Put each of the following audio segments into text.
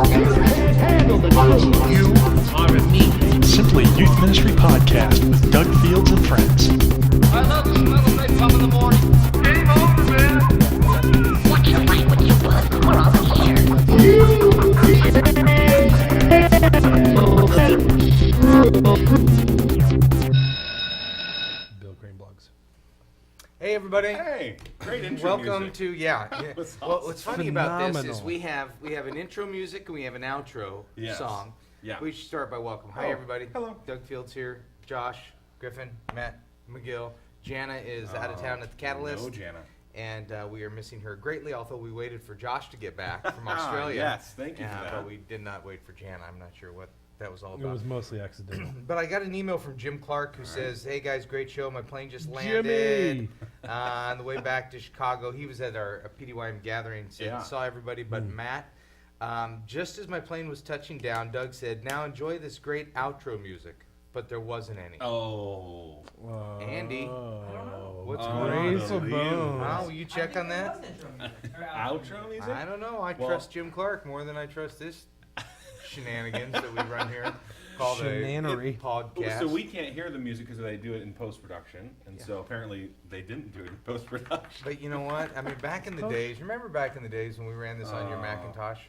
You are me. Simply Youth Ministry Podcast with Doug Fields and friends. I love the smell of napalm in the morning. Game over, man. What's the fight with you, bud? We're all here. Bill Crane Blogs. Hey everybody! Hey, great intro Welcome music. to That was Well, awesome. what's funny about this is Phenomenal. we have an intro music and we have an outro Yes. song. Yeah. We should start by welcome. Hi Oh, everybody. hello. Doug Fields here. Josh, Griffin, Matt, McGill. Jana is out of town at the Catalyst. No, Jana. And we are missing her greatly, although we waited for Josh to get back from Australia. Yes, thank you for that. But we did not wait for Jana. I'm not sure what that was all It about. was mostly accidental. But I got an email from Jim Clark who says, "Hey guys, great show. My plane just landed Jimmy! On the way back to Chicago. He was at our PDYM gathering, said, Yeah. saw everybody but Matt. Just as my plane was touching down, Doug said, now enjoy this great outro music. But there wasn't any. Oh. Andy, what's Oh, going on? Raise a bone. Oh, will you check on that? Outro music? I don't know. I Well- trust Jim Clark more than I trust this shenanigans that we run here called Shenanery. a podcast. So we can't hear the music because they do it in post-production, and so apparently they didn't do it in post-production. But you know what? I mean, back in the days, remember back in the days when we ran this on your Macintosh?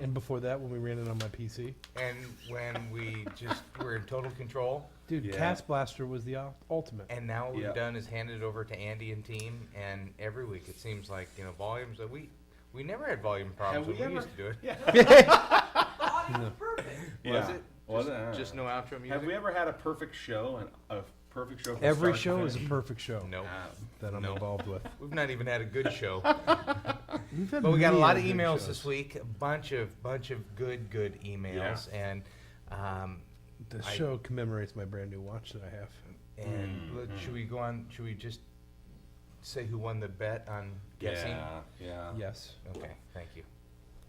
And before that, when we ran it on my PC, And when we just were in total control? dude, Yeah. Cast Blaster was the ultimate. And now what we've Yeah. done is handed it over to Andy and team, and every week it seems like, volumes that we never had volume problems when we used to do it. Yeah. Was it? Was Just, it? just no outro music? Have we ever had a perfect show and a perfect show? From Every start to show is a finish? perfect show Nope. that I'm No. involved with. We've not even had a good show. We've had But we got a lot of many good emails shows. this week. A bunch of good emails, and The I- show commemorates my brand new watch that I have. should we go on? Should we just say who won the bet on guessing? Yeah. Yes. Okay, thank you.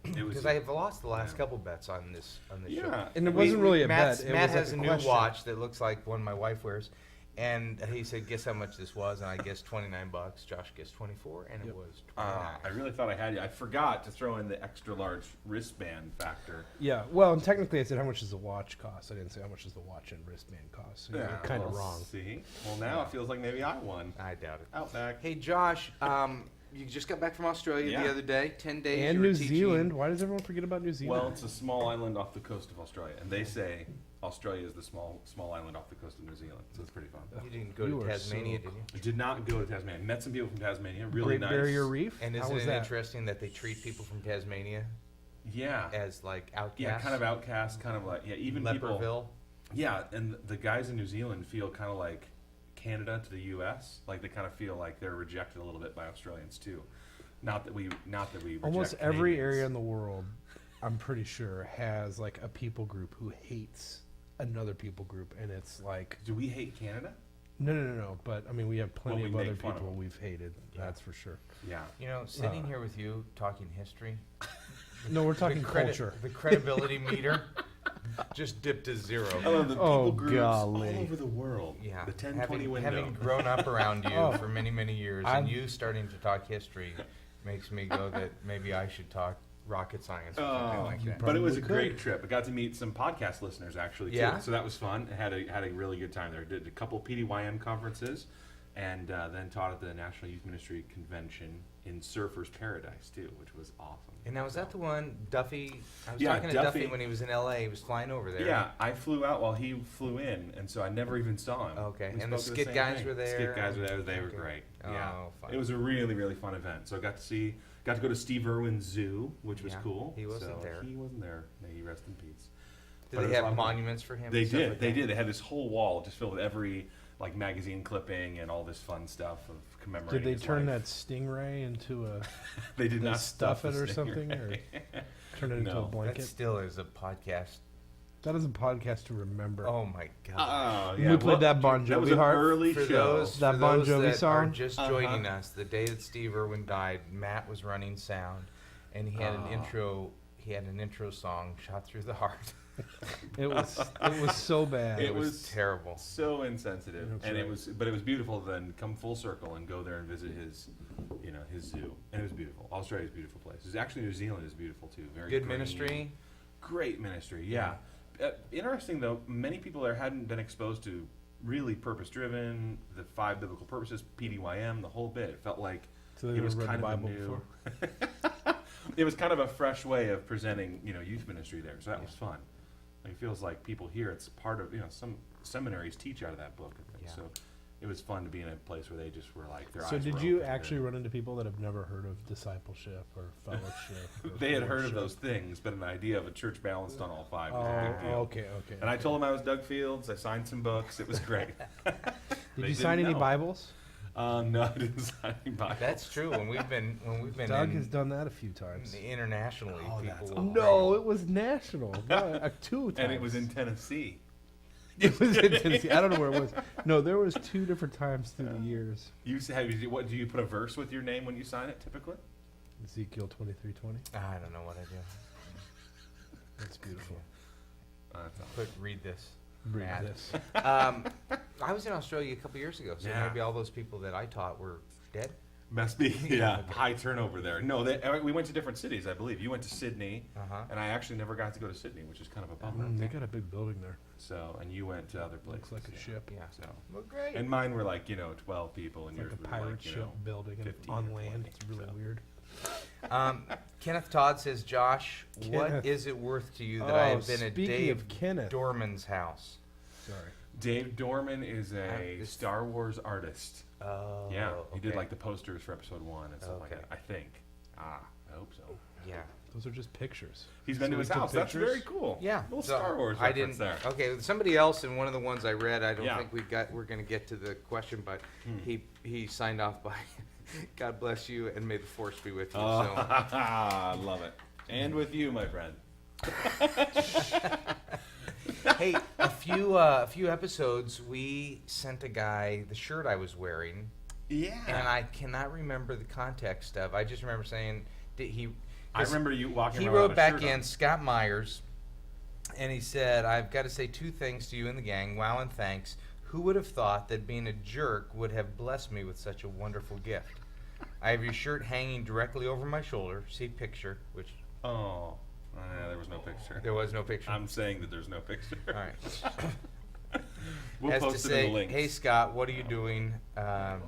It was. Because I have lost the last couple bets on this show. Yeah. And it wasn't really a Matt bet. It Matt was like has a a new question. watch that looks like one my wife wears, and he said, "Guess how much this was?" And I guessed $29. Josh guessed 24, and it was 29. I really thought I had you. I forgot to throw in the extra large wristband factor. Yeah, well, and technically I said how much does the watch cost. I didn't say how much does the watch and wristband cost. So you're kind of well, wrong. See? Well, now it feels like maybe I won. I doubt it. Outback. Hey, Josh, you just got back from Australia Yeah. the other day. 10 days. And you were New teaching- Zealand. Why does everyone forget about New Zealand? Well, it's a small island off the coast of Australia, and they say Australia is the small island off the coast of New Zealand, so it's pretty fun. You didn't go You to are Tasmania, so did you? I did not go to Tasmania. Met some people from Tasmania. Really Great nice. Barrier Reef. And How isn't was it that? interesting that they treat people from Tasmania Yeah. as like outcasts? Yeah, kind of outcast, kind of like even people. Leperville. Yeah, and the guys in New Zealand feel kind of like Canada to the U.S. Like they kind of feel like they're rejected a little bit by Australians too. Not that we reject Almost every Canadians. area in the world, I'm pretty sure, has like a people group who hates another people group, and it's like Do we hate Canada? no. But I mean, we have plenty Well, of we other make fun of people them. we've hated. Yeah. That's for sure. Yeah. Sitting here with you talking history, No, we're talking the culture. The credibility meter just dipped to zero. I love the people Oh, groups golly. all over the world. Yeah, The 1020 window. having grown up around you Oh. for many, many years, I'm- and you starting to talk history makes me go that maybe I should talk rocket science or something like that. But it was a Probably great trip. I got to meet some podcast listeners actually too. Yeah? So that was fun. I had a really good time there. Did a couple PDYM conferences, and then taught at the National Youth Ministry Convention in Surfers Paradise too, which was awesome. And now, was that the one Duffy? I was Yeah, talking to Duffy when he was in L.A. He was flying over there. Yeah, I flew out while he flew in, and so I never even saw him. Okay, We and the spoke of skit same guys thing. were there? Skit guys were there. They were Okay. great. Oh, Yeah, fun. it was a really, really fun event. So I got to go to Steve Irwin's zoo, which was Yeah, cool. he wasn't So there. He wasn't there. May he rest in peace. Did But it they was a lot have of fun. monuments for him? They and stuff did. like They that? did. They had this whole wall just filled with every like magazine clipping and all this fun stuff of commemorating. Did they his turn life. that stingray into a They did they not stuff stuff it or the something, or stingray. turn it into No. a That blanket? still is a podcast. That is a podcast to remember. Oh my god! Oh, We yeah. played that Bon That was Jovi an harp. early For show. those, That for Bon those Jovi that are song? just joining us, the day that Steve Irwin died, Matt was running sound, and he had an intro. He had an intro song, "Shot Through the Heart." It was so bad. It was terrible. So insensitive, That's and right. it was beautiful. To then come full circle and go there and visit his zoo, and it was beautiful. Australia's a beautiful place. Actually, New Zealand is beautiful too. Very Good green. ministry. Great ministry, yeah. Interesting though, many people there hadn't been exposed to really purpose-driven, the 5 biblical purposes, PDYM, the whole bit. It felt like So they it was never read kind the of Bible a new. before? It was kind of a fresh way of presenting, youth ministry there. So that was fun. Like, it feels like people here, it's part of, some seminaries teach out of that book. I think. Yeah. So it was fun to be in a place where they just were like, their So eyes did were you open. actually run into people that have never heard of discipleship or fellowship? Or They had heard of fellowship? those things, but an idea of a church balanced on all 5 was a Oh, big deal. okay. And I told them I was Doug Fields. I signed some books. It was great. Did They you sign didn't any know. Bibles? No, I didn't sign any Bibles. That's true. When we've been Doug in has done that a few times. internationally, Oh, people that's will awesome. No, it was national. No, 2 times. And it was in Tennessee. It was in Tennessee. I don't know where it was. No, there was 2 different times through the years. What do you put a verse with your name when you sign it typically? Ezekiel 23:20. I don't know what I do. That's beautiful. That's awesome. Read this. Read Matt. this. I was in Australia a couple years ago, so Yeah. maybe all those people that I taught were dead. Must be, yeah, high turnover there. No, we went to different cities, I believe. You went to Sydney, and I actually never got to go to Sydney, which is kind of a bummer. They got a big building there. So, and you went to other places. Looks like a ship. Yeah. So, Well, great. and mine were like 12 people, and It's yours like a were pirate like ship building and 15 on or land. 20, It's really so. weird. Kenneth Todd says, Josh, what Kenneth. is it worth to you that I Oh, have been at speaking Dave of Kenneth. Dorman's house? Sorry. Dave Dorman is a this- Star Wars artist. Oh, Yeah, he did okay. like the posters for Episode 1 and stuff like Okay. that. I think. I hope so. Yeah. Those are just pictures. He's been So to his he took house. That's pictures? very cool. Yeah. Little so Star Wars I reference didn't. there. Okay, somebody else in one of the ones I read. I don't Yeah. think we're going to get to the question, but he signed off by, God bless you, and may the force be with you. Oh, So I love it. And with you, my friend. hey, a few episodes we sent a guy the shirt I was wearing, Yeah. and I cannot remember the context of. I just remember saying that I remember you walking he around wrote with a back shirt in on. Scott Myers, and he said, "I've got to say 2 things to you and the gang. Wow and thanks. Who would have thought that being a jerk would have blessed me with such a wonderful gift? I have your shirt hanging directly over my shoulder. See picture, which Oh. There was no picture. there was no picture. I'm saying that there's no picture. All right. We'll As to post it in say, the links. hey Scott, what are you doing? Not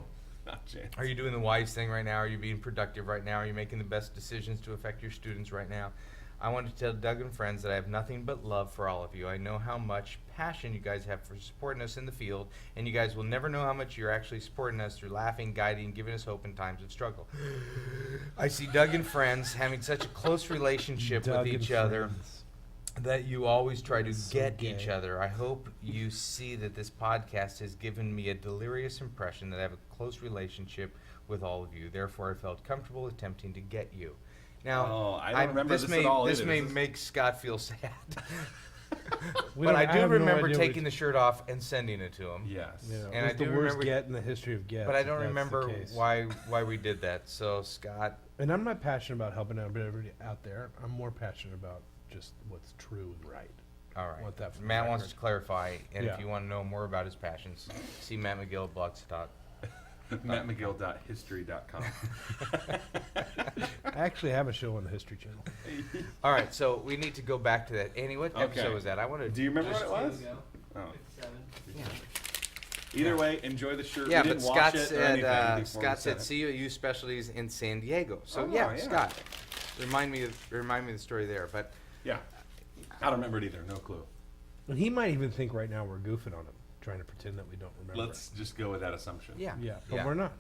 chance. Are you doing the wise thing right now? Are you being productive right now? Are you making the best decisions to affect your students right now? I want to tell Doug and friends that I have nothing but love for all of you. I know how much passion you guys have for supporting us in the field, and you guys will never know how much you're actually supporting us through laughing, guiding, giving us hope in times of struggle. I see Doug and friends having such a close relationship Doug with and each other friends. that you always try to That's so get gay. each other. I hope you see that this podcast has given me a delirious impression that I have a close relationship with all of you. Therefore, I felt comfortable attempting to get you. Now, Oh, I don't remember this this may at all this either. may This is- make Scott feel sad, We but don't- I do have no remember idea taking the shirt off and sending it to him. Yes. Yeah, And it I was the do worst remember- get in the history of gets. But I if don't that's the remember case. why we did that. So Scott, And I'm not passionate about helping everybody out there. I'm more passionate about just what's true and right. all right. Want that for the Matt wants record. to clarify, and Yeah. if you want to know more about his passions, see Matt McGill at Blogspot. MattMcGill.history.com. I actually have a show on the History Channel. All right, so we need to go back to that. Annie, what episode Okay. was that? I want to. Do you remember what it was? Oh. Yeah. Either way, enjoy the shirt. Yeah, we but didn't wash Scott it or said anything before we Scott sent said it. see you at U Specialties in San Diego. So Oh, yeah, yeah. Scott, remind me of the story there. But Yeah. I don't remember it either. No clue. And he might even think right now we're goofing on him, trying to pretend that we don't remember. Let's just go with that assumption. yeah, Yeah, but we're not.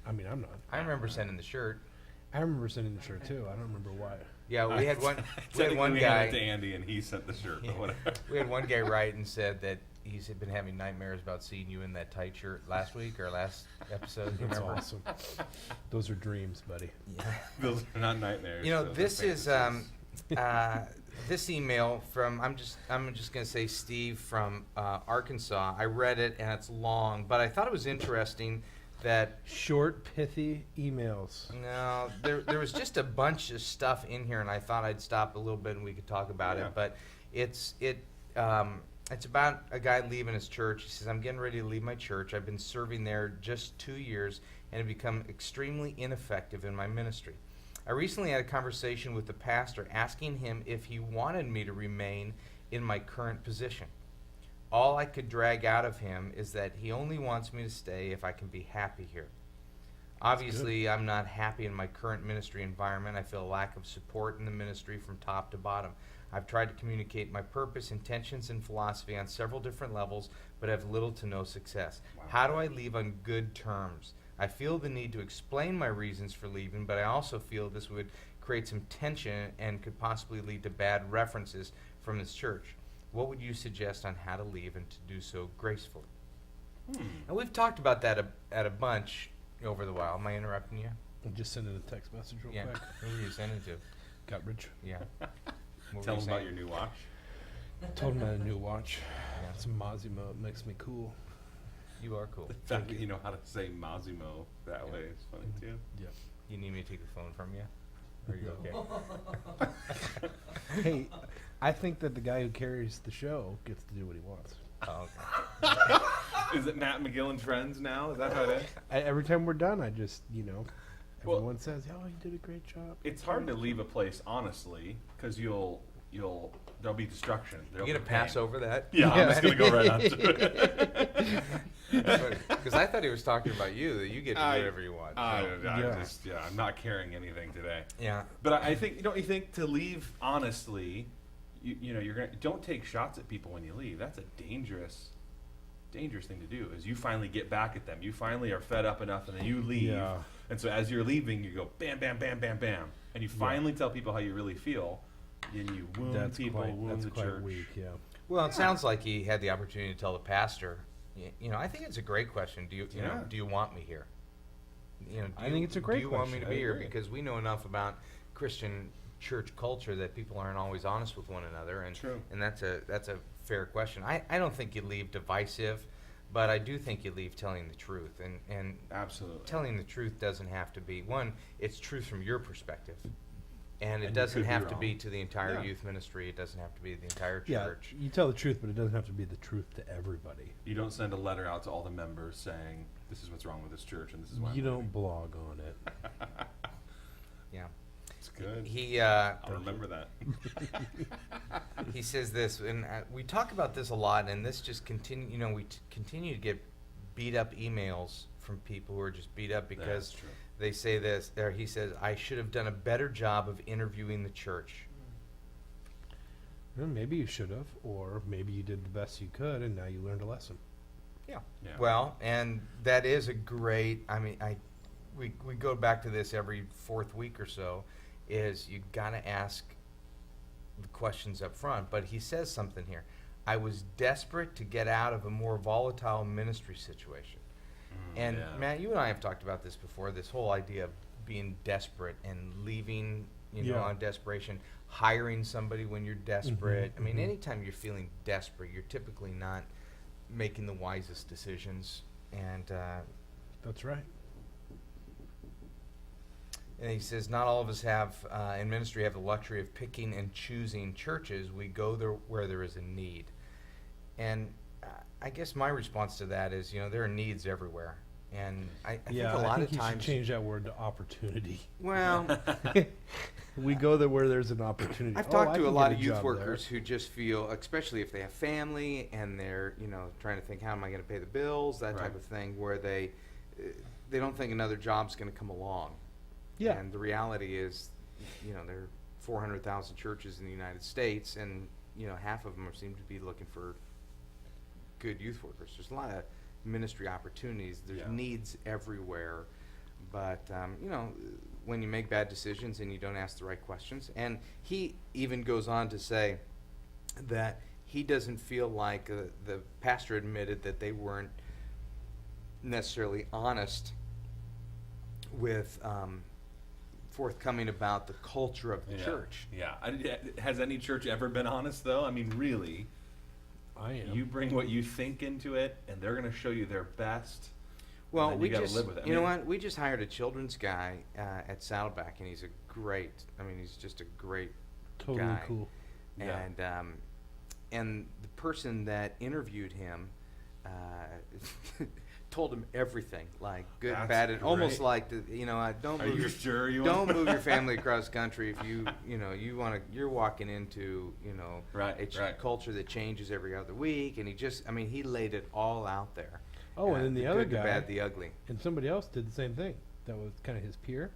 I mean, I'm not. I remember sending the shirt. I remember sending the shirt too. I don't remember why. Yeah, we had one. We had Technically, one we handed it to guy. Andy, and he sent the shirt. But whatever. We had one guy write and said that he's been having nightmares about seeing you in that tight shirt last week or last episode. You That's remember? awesome. Those are dreams, buddy. Yeah. Those are not nightmares. You know, those are this is fantasies. this email from I'm just gonna say Steve from Arkansas. I read it and it's long, but I thought it was interesting that Short, pithy emails. no, there was just a bunch of stuff in here, and I thought I'd stop a little bit and we could talk about Yeah. it. But it's about a guy leaving his church. He says, "I'm getting ready to leave my church. I've been serving there just 2 years and have become extremely ineffective in my ministry. I recently had a conversation with the pastor asking him if he wanted me to remain in my current position. All I could drag out of him is that he only wants me to stay if I can be happy here. Obviously, I'm not happy in my current ministry environment. I feel a lack of support in the ministry from top to bottom. I've tried to communicate my purpose, intentions, and philosophy on several different levels, but have little to no success. Wow. How do I leave on good terms? I feel the need to explain my reasons for leaving, but I also feel this would create some tension and could possibly lead to bad references from this church. What would you suggest on how to leave and to do so gracefully? And we've talked about that at a bunch over the while. Am I interrupting you? I'll just send in a text message real Yeah. quick. Who were you sending to? Guttridge. Yeah. What Tell were you them about saying? your new watch. Told him I had a new watch. Yeah. It's Mazimo. It makes me cool. You are cool. The fact that you know how to say Mazimo that way is funny too. Yep. You need me to take the phone from you? Are you No. okay? Hey, I think that the guy who carries the show gets to do what he wants. Oh, okay. Is it Matt McGill and Friends now? Is that how it is? Every time we're done, I just, Well- everyone says, "Oh, you did a great job." It's hard to leave a place honestly because there'll be destruction. You There'll gonna be pass pain. over that? Yeah, I'm just gonna go right on to it. Because I thought he was talking about you, that you get to do whatever you want. I'm not carrying anything today. Yeah. But I think, don't you think, to leave honestly, don't take shots at people when you leave. That's a dangerous thing to do. Is you finally get back at them. You finally are fed up enough, and then you leave. Yeah. And so as you're leaving, you go bam, bam, bam, bam, bam, and you finally tell people how you really feel. And you wound That's people, wound the quite church. weak. Yeah. Well, it sounds like he had the opportunity to tell the pastor. I think it's a great question. Do you want me here? I think it's a great Do you want me to question. be I here? agree. Because we know enough about Christian church culture that people aren't always honest with one another, and True. and that's a fair question. I don't think you leave divisive, but I do think you leave telling the truth, and Absolutely. telling the truth doesn't have to be one. It's truth from your perspective, and And it you doesn't could be have to be wrong. to the entire Yeah. youth ministry. It doesn't have to be the entire Yeah, church. you tell the truth, but it doesn't have to be the truth to everybody. You don't send a letter out to all the members saying this is what's wrong with this church and this is why. You I'm don't leaving." blog on it. Yeah. It's good. He I'll remember that. he says this, and we talk about this a lot, and this just continue. We continue to get beat up emails from people who are just beat up because That's true. they say this. Or he says, "I should have done a better job of interviewing the church." Well, maybe you should have, or maybe you did the best you could, and now you learned a lesson. Yeah. Yeah. Well, and that is a great. We go back to this every fourth week or so. Is you got to ask the questions up front. But he says something here. I was desperate to get out of a more volatile ministry situation. And yeah. Matt, you and I have talked about this before. This whole idea of being desperate and leaving, Yeah. on desperation, hiring somebody when you're desperate. Mhm, mhm. Anytime you're feeling desperate, you're typically not making the wisest decisions. And That's right. he says, not all of us have in ministry have the luxury of picking and choosing churches. We go there where there is a need. And I guess my response to that is, there are needs everywhere. And I think a lot I of think you times, should change that word to opportunity. well, We go there where there's an opportunity. I've Oh, talked I to a can lot get of youth job workers who just feel, especially if they have family and they're, trying to think, how am I going to pay the bills, that type Right. of thing, where they don't think another job's going to come along. Yeah. And the reality is, there are 400,000 churches in the United States, and half of them seem to be looking for good youth workers. There's a lot of ministry opportunities. There's Yeah. needs everywhere, but when you make bad decisions and you don't ask the right questions, and he even goes on to say that he doesn't feel like the pastor admitted that they weren't necessarily honest with forthcoming about the culture of the Yeah. church. Yeah. Has any church ever been honest though? I mean, really, I am. you bring what you think into it, and they're going to show you their best. Well, and we you gotta just, live with it. I you know mean- what? We just hired a children's guy at Saddleback, and he's a great. He's just a great totally guy. cool. Yeah. And the person that interviewed him told him everything, like good, That's bad, and almost great. like don't Are move you your, sure you don't want- move your family across country if you're walking into Right, a right. culture that changes every other week, and he laid it all out there. Oh, and then the other good, guy, the bad, the ugly. and somebody else did the same thing. That was kind of his peer,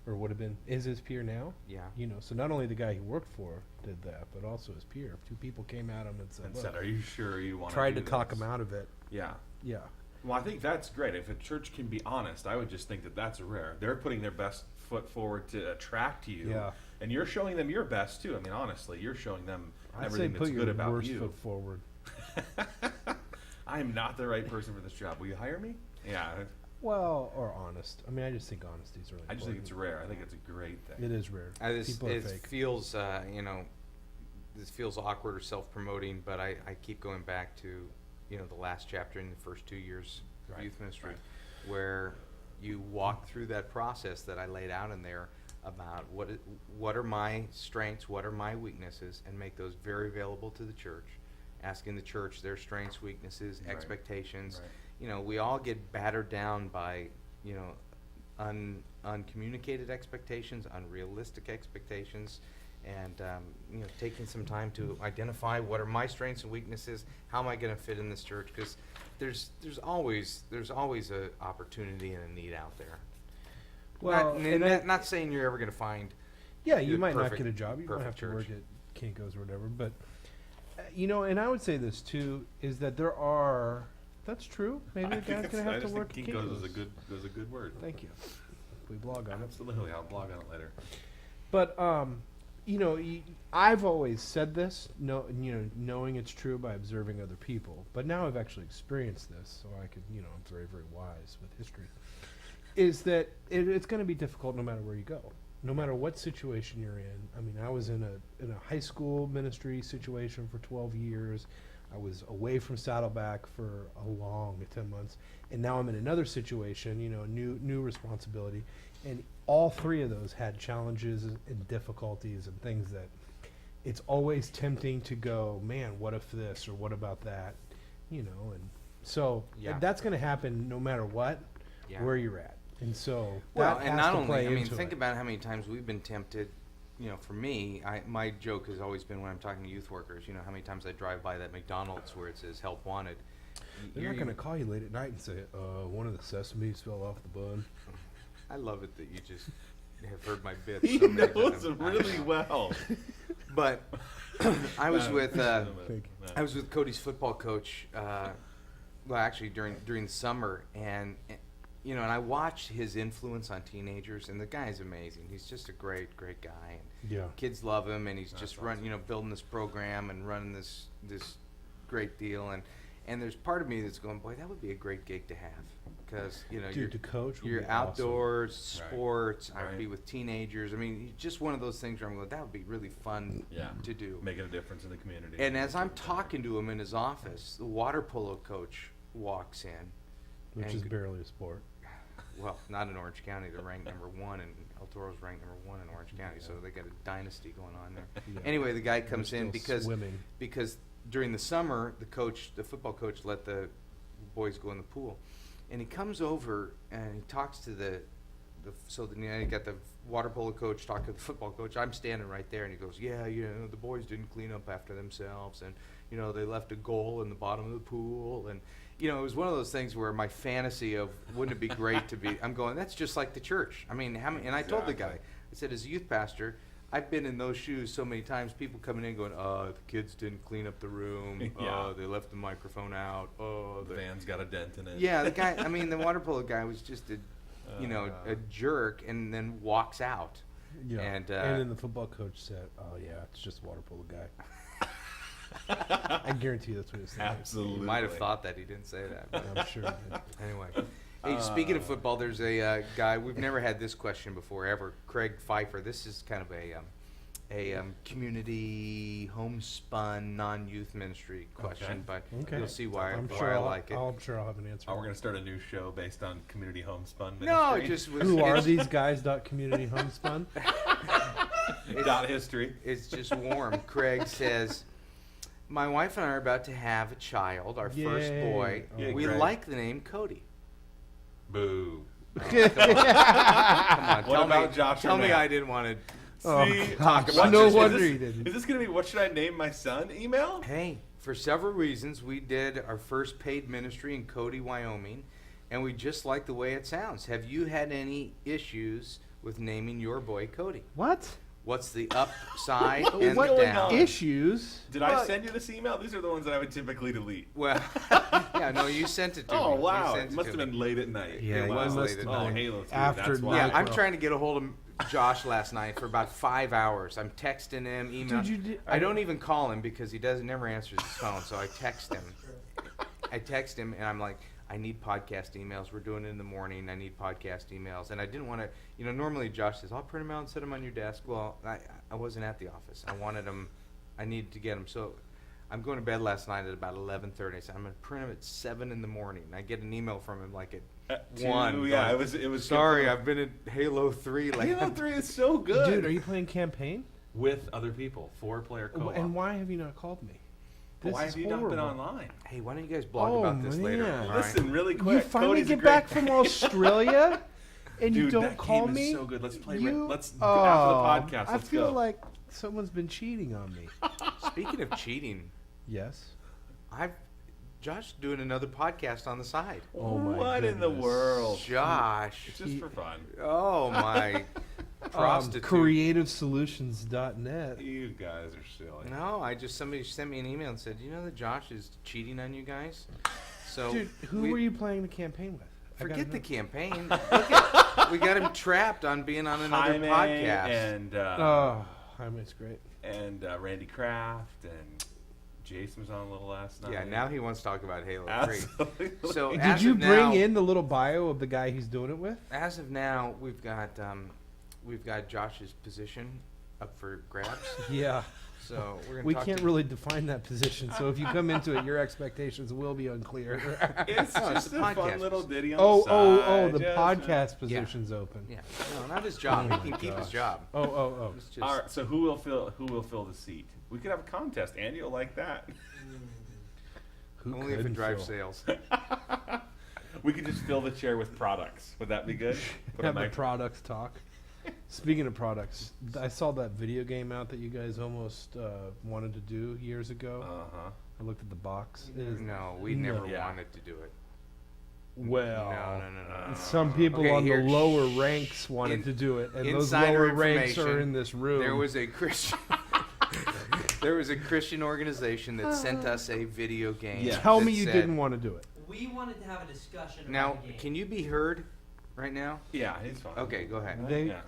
or would have been is his peer now. Yeah. So not only the guy he worked for did that, but also his peer. Two people came at him and said, And "Look," said, "Are you sure you want?" tried to talk him out of it. Yeah. Yeah. Well, I think that's great. If a church can be honest, I would just think that that's rare. They're putting their best foot forward to attract you. Yeah. And you're showing them your best too. I mean, honestly, you're showing them I'd say everything put that's your good about worst you. foot forward. I am not the right person for this job. Will you hire me? Yeah. Well, or honest. I mean, I just think honesty is really I just think important. it's rare. I think it's a great thing. It is rare. People are It fake. feels, this feels awkward or self-promoting, but I keep going back to, the last chapter in the first 2 years of Right, youth ministry, right. where you walk through that process that I laid out in there about what are my strengths, what are my weaknesses, and make those very available to the church, asking the church their strengths, weaknesses, Right, expectations. right. We all get battered down by, uncommunicated expectations, unrealistic expectations, and taking some time to identify what are my strengths and weaknesses. How am I going to fit in this church? Because there's always a opportunity and a need out there. Well, Not saying you're ever going to find. Yeah, you the might not perfect- get a job. You might perfect have to church. work at Kinko's or whatever. But, and I would say this too, is that there are, that's true. Maybe I a think guy's going it's- to I have to just work at think Kinko's Kinko's. is a good word. Thank you. We blog on it. Absolutely. I'll blog on it later. But, I've always said this, knowing it's true by observing other people. But now I've actually experienced this, so I could, I'm very, very wise with history. Is that it's going to be difficult no matter where you go, no matter what situation you're in. I mean, I was in a high school ministry situation for 12 years. I was away from Saddleback for a long 10 months, and now I'm in another situation. New responsibility, and all three of those had challenges and difficulties and things that it's always tempting to go, man, what if this or what about that, and so Yeah. that's going to happen no matter what, Yeah. where you're at. And so Well, that and has not to only, play I mean, into think it. about how many times we've been tempted. For me, my joke has always been when I'm talking to youth workers, how many times I drive by that McDonald's where it says help wanted. They're not going to call you late at night and say, one of the sesames fell off the bun. I love it that you just have heard my bits. He so many knows times. I really know. well. But I was with Thank I was with Cody's football coach. Well, actually during the summer, and and I watched his influence on teenagers. And the guy is amazing. He's just a great guy. And Yeah. kids love him, and he's That's just awesome. building this program and running this great deal. And there's part of me that's going, boy, that would be a great gig to have, because Dude, to coach would you're be awesome. outdoors, Right. sports. I would Right. be with teenagers. I mean, just one of those things where I'm going, that would be really fun Yeah. to do. Making a difference in the community. And as I'm talking to him in his office, the water polo coach walks in. Which and is g- barely a sport. Well, not in Orange County. They're ranked number 1, and El Toro's ranked number 1 in Orange County. So they got a dynasty going on there. Yeah. Anyway, the guy They're comes in still swimming. because during the summer, the football coach let the boys go in the pool, and he comes over and he talks to you got the water polo coach talking to the football coach. I'm standing right there, and he goes, yeah, the boys didn't clean up after themselves, and they left a goal in the bottom of the pool, and it was one of those things where my fantasy of wouldn't it be great to be, I'm going, that's just like the church. I mean, and I told the guy, Exactly. I said, as a youth pastor, I've been in those shoes so many times, people coming in going, the kids didn't clean up the room, Yeah. they left the microphone out, The van's got a dent in it. yeah, the guy, I mean, the water polo guy was just a jerk, and then walks out. Yeah. And, And then the football coach said, "Oh yeah, it's just a water polo guy." I guarantee you that's what he said. Absolutely. He might have thought that, he didn't say that. but I'm sure he did. Anyway, hey, speaking of football, there's a guy, we've never had this question before ever, Craig Pfeiffer. This is kind of a community homespun non-youth ministry question, but Okay. you'll see why I'm why sure I I'll, like it. I'm sure I'll have an answer. Oh, we're going to start a new show based on community homespun ministry. No, it just was. Who are it's- these guys? Community homespun. Dot history. It's just warm. Craig says, My wife and I are about to have a child, our first Yay. boy. Yeah, We great. like the name Cody. Boo. Come on, What about Josh Tell me Arnett? I didn't want to. Oh, See, talk gosh, about no this. wonder is he didn't. Is this going to be what should I name my son email? Hey, for several reasons, we did our first paid ministry in Cody, Wyoming, and we just like the way it sounds. Have you had any issues with naming your boy Cody? What? What's the upside and What's the going down? on? Issues? Did I send you this email? These are the ones that I would typically delete. Well, yeah, no, you sent it to me. Oh You wow! sent It must to have me. been late at night. Yeah, it was late at Oh, night. Halo 3. After That's why. Yeah, night. I'm Well. trying to get a hold of Josh last night for about 5 hours. I'm texting him, emailing. Dude, you did- I don't even call him because he never answers his phone. So I text him. And I'm like, I need podcast emails. We're doing it in the morning. I need podcast emails. And I didn't want to, normally Josh says, I'll print them out and set them on your desk. Well, I wasn't at the office. I wanted them. I needed to get them. So I'm going to bed last night at about 11:30. I said, I'm going to print them at 7 in the morning. I get an email from him like at 1. Yeah, going, it was. Sorry, I've been at Halo 3. Like, Halo 3 is so good. Dude, are you playing campaign? With other people, 4-player co-op. And why have you not called me? But why is have you not been horrible. online? Hey, why don't you guys blog Oh, about this later? man. all right? Listen, really quick. You finally Cody's a get great- back from Australia, and you Dude, don't that call game me. is so good. Let's play. You- Let's Oh, after the podcast. I Let's feel go. like someone's been cheating on me. Speaking of cheating, Yes. Josh doing another podcast on the side. Oh my What in the goodness. world? Josh, It's just for fun. oh my, prostitute. Creativesolutions.net. You guys are silly. No, somebody sent me an email and said, you know that Josh is cheating on you guys. So Dude, who were you playing the campaign with? I gotta Forget the know. campaign. Look at, we got him trapped on being on another Jaime podcast. and Oh, Jaime's great. Randy Kraft and Jason was on a little last night. Yeah, now he wants to talk about Halo 3. Absolutely. So Did as you of bring now, in the little bio of the guy he's doing it with? As of now, we've got Josh's position up for grabs. Yeah. So we're gonna We talk can't to, really define that position, so if you come into it, your expectations will be unclear. It's No, it's just the a fun podcast. little ditty on Oh, the oh, side. the just, podcast position's open. Yeah, no, not his job. Oh He my can keep his gosh. job. Oh. It's just, All right, so who will fill the seat? We could have a contest. Andy will like that. Who only if it couldn't drives fill? sales. We could just fill the chair with products. Would that be good? Put a Have the mic- products talk. Speaking of products, I saw that video game out that you guys almost wanted to do years ago. Uh-huh. I looked at the box. It is No, we No. never Yeah. wanted to do it. well. No. Some people Okay, on here, the lower shh. ranks wanted to do it, and those Insider lower ranks are information, in this room. There was a Christian. There was a Christian organization that sent us a video game. Yeah. Tell that me you said- didn't want to do it. We wanted to have a discussion Now, about the game. can you be heard right now? Yeah, he's fine. Okay, go ahead. They- Yeah.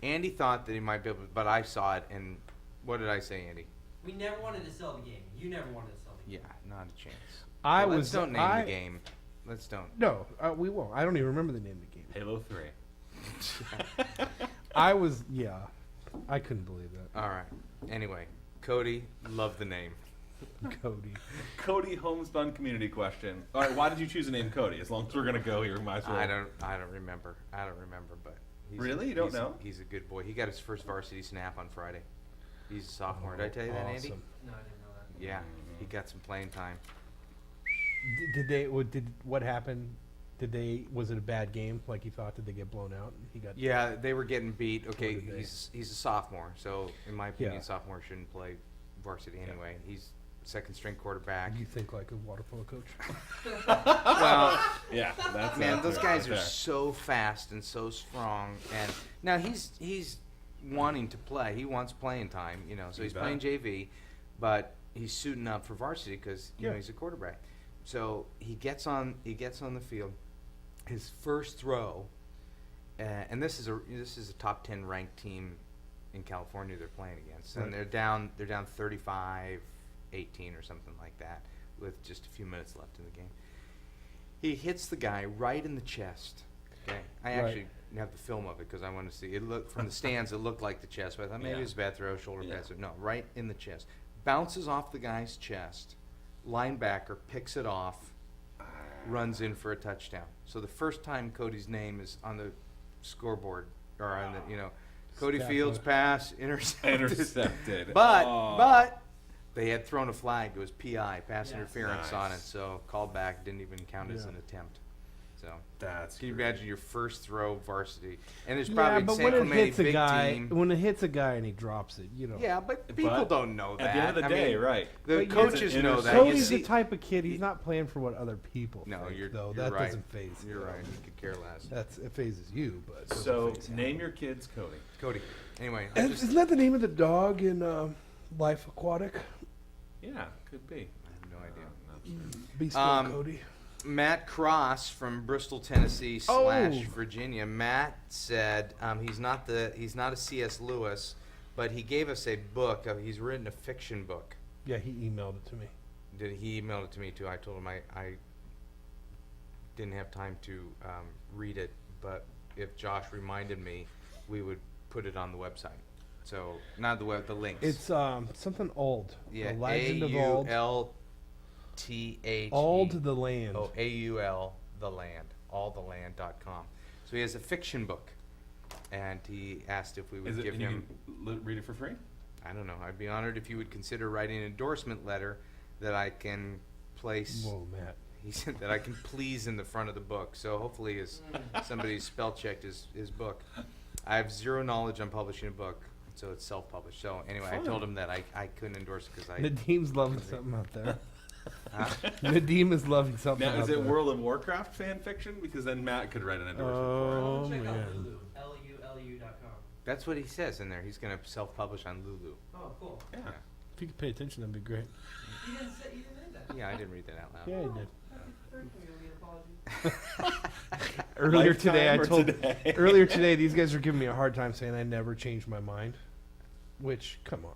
Andy thought that he might be able, but I saw it, and what did I say, Andy? We never wanted to sell the game. You never wanted to sell the game. Yeah, not a chance. I Well, was. let's don't name I, the game. Let's don't. No, we won't. I don't even remember the name of the game. Halo 3. I was. Yeah, I couldn't believe that. All right. Anyway, Cody, love the name. Cody. Cody Homespun community question. All right, why did you choose the name Cody? As long as we're gonna go here, we might as well. I don't remember. But Really? You don't know? He's a good boy. He got his first varsity snap on Friday. He's a sophomore. Did I tell you that, Andy? Awesome. No, I didn't know that. Yeah, he got some playing time. Did they? What happened? Was it a bad game? Like he thought? Did they get blown out? He got. Yeah, they were getting beat. Okay, did they? he's a sophomore, so in my opinion, Yeah. sophomore shouldn't play varsity anyway. He's second string quarterback. You think like a water polo coach? Well, Yeah, that's man, out those there, guys right are there. so fast and so strong. And now he's wanting to play. He wants playing time, so You he's bet. playing JV, but he's suiting up for varsity because Yeah. he's a quarterback. So he gets on the field. His first throw, and this is a top 10 ranked team in California they're playing against, and Right. they're down 35-18 or something like that with just a few minutes left in the game. He hits the guy right in the chest. Okay, I Right. actually have the film of it because I want to see. It looked from the stands. It looked like the chest, but I thought maybe Yeah. it was a bad throw, shoulder Yeah. pass. No, right in the chest. Bounces off the guy's chest. Linebacker picks it off, runs in for a touchdown. So the first time Cody's name is on the scoreboard or on the Cody Stat Fields book. pass intercepted. Intercepted. But They had thrown a flag. It was PI, pass Yes. interference on it. Nice. So callback didn't even count as Yeah. an attempt. So That's can you great. imagine your first throw varsity? And there's Yeah, probably but San when it Clemente hits a big guy, team. when it hits a guy and he drops it, you know. Yeah, but people But don't know that. At the end of the I day, mean, right. The But coaches it's an know that. You Cody's see- the type of kid. He's not playing for what other people. No, think, you're though. you're That right. doesn't phase. You're him. right. You could care less. It phases you, but it doesn't So phase him. name your kids Cody. Cody. Anyway, I just, Isn't that the name of the dog in Life Aquatic? Yeah, could be. I have no idea. I'm not sure. Be still, Cody. Matt Cross from Bristol, Tennessee / Oh. Virginia. Matt said he's not a C.S. Lewis, but he gave us a book. He's written a fiction book. Yeah, he emailed it to me. He emailed it to me too. I told him I didn't have time to read it, but if Josh reminded me, we would put it on the website. So not the web, the links. It's something old. yeah, The Legend of Auld. AULTHE. Auld the Land. Oh, AUL the land, alltheland.com. So he has a fiction book, and he asked if we would Is it? give And you him. can read it for free. I don't know. I'd be honored if you would consider writing an endorsement letter that I can place. Whoa, Matt. He said that I can please in the front of the book. So hopefully, somebody spell checked his book. I have zero knowledge on publishing a book, so it's self-published. So anyway, I told him that I couldn't endorse it because I. Nadim's loving something out there. Huh? Nadim is loving something Now, out is it there. World of Warcraft fan fiction? Because then Matt could write an endorsement Oh, Check out man. Lulu. LULU.com. That's what he says in there. He's going to self-publish on Lulu. Oh, cool. for it. Yeah. If you could pay attention, that'd be great. You didn't read that. Yeah, I didn't read that out loud. Yeah, he did. Can we get an apology? Earlier today, I Lifetime or told. today? Earlier today, these guys are giving me a hard time saying I never changed my mind. Which, come on.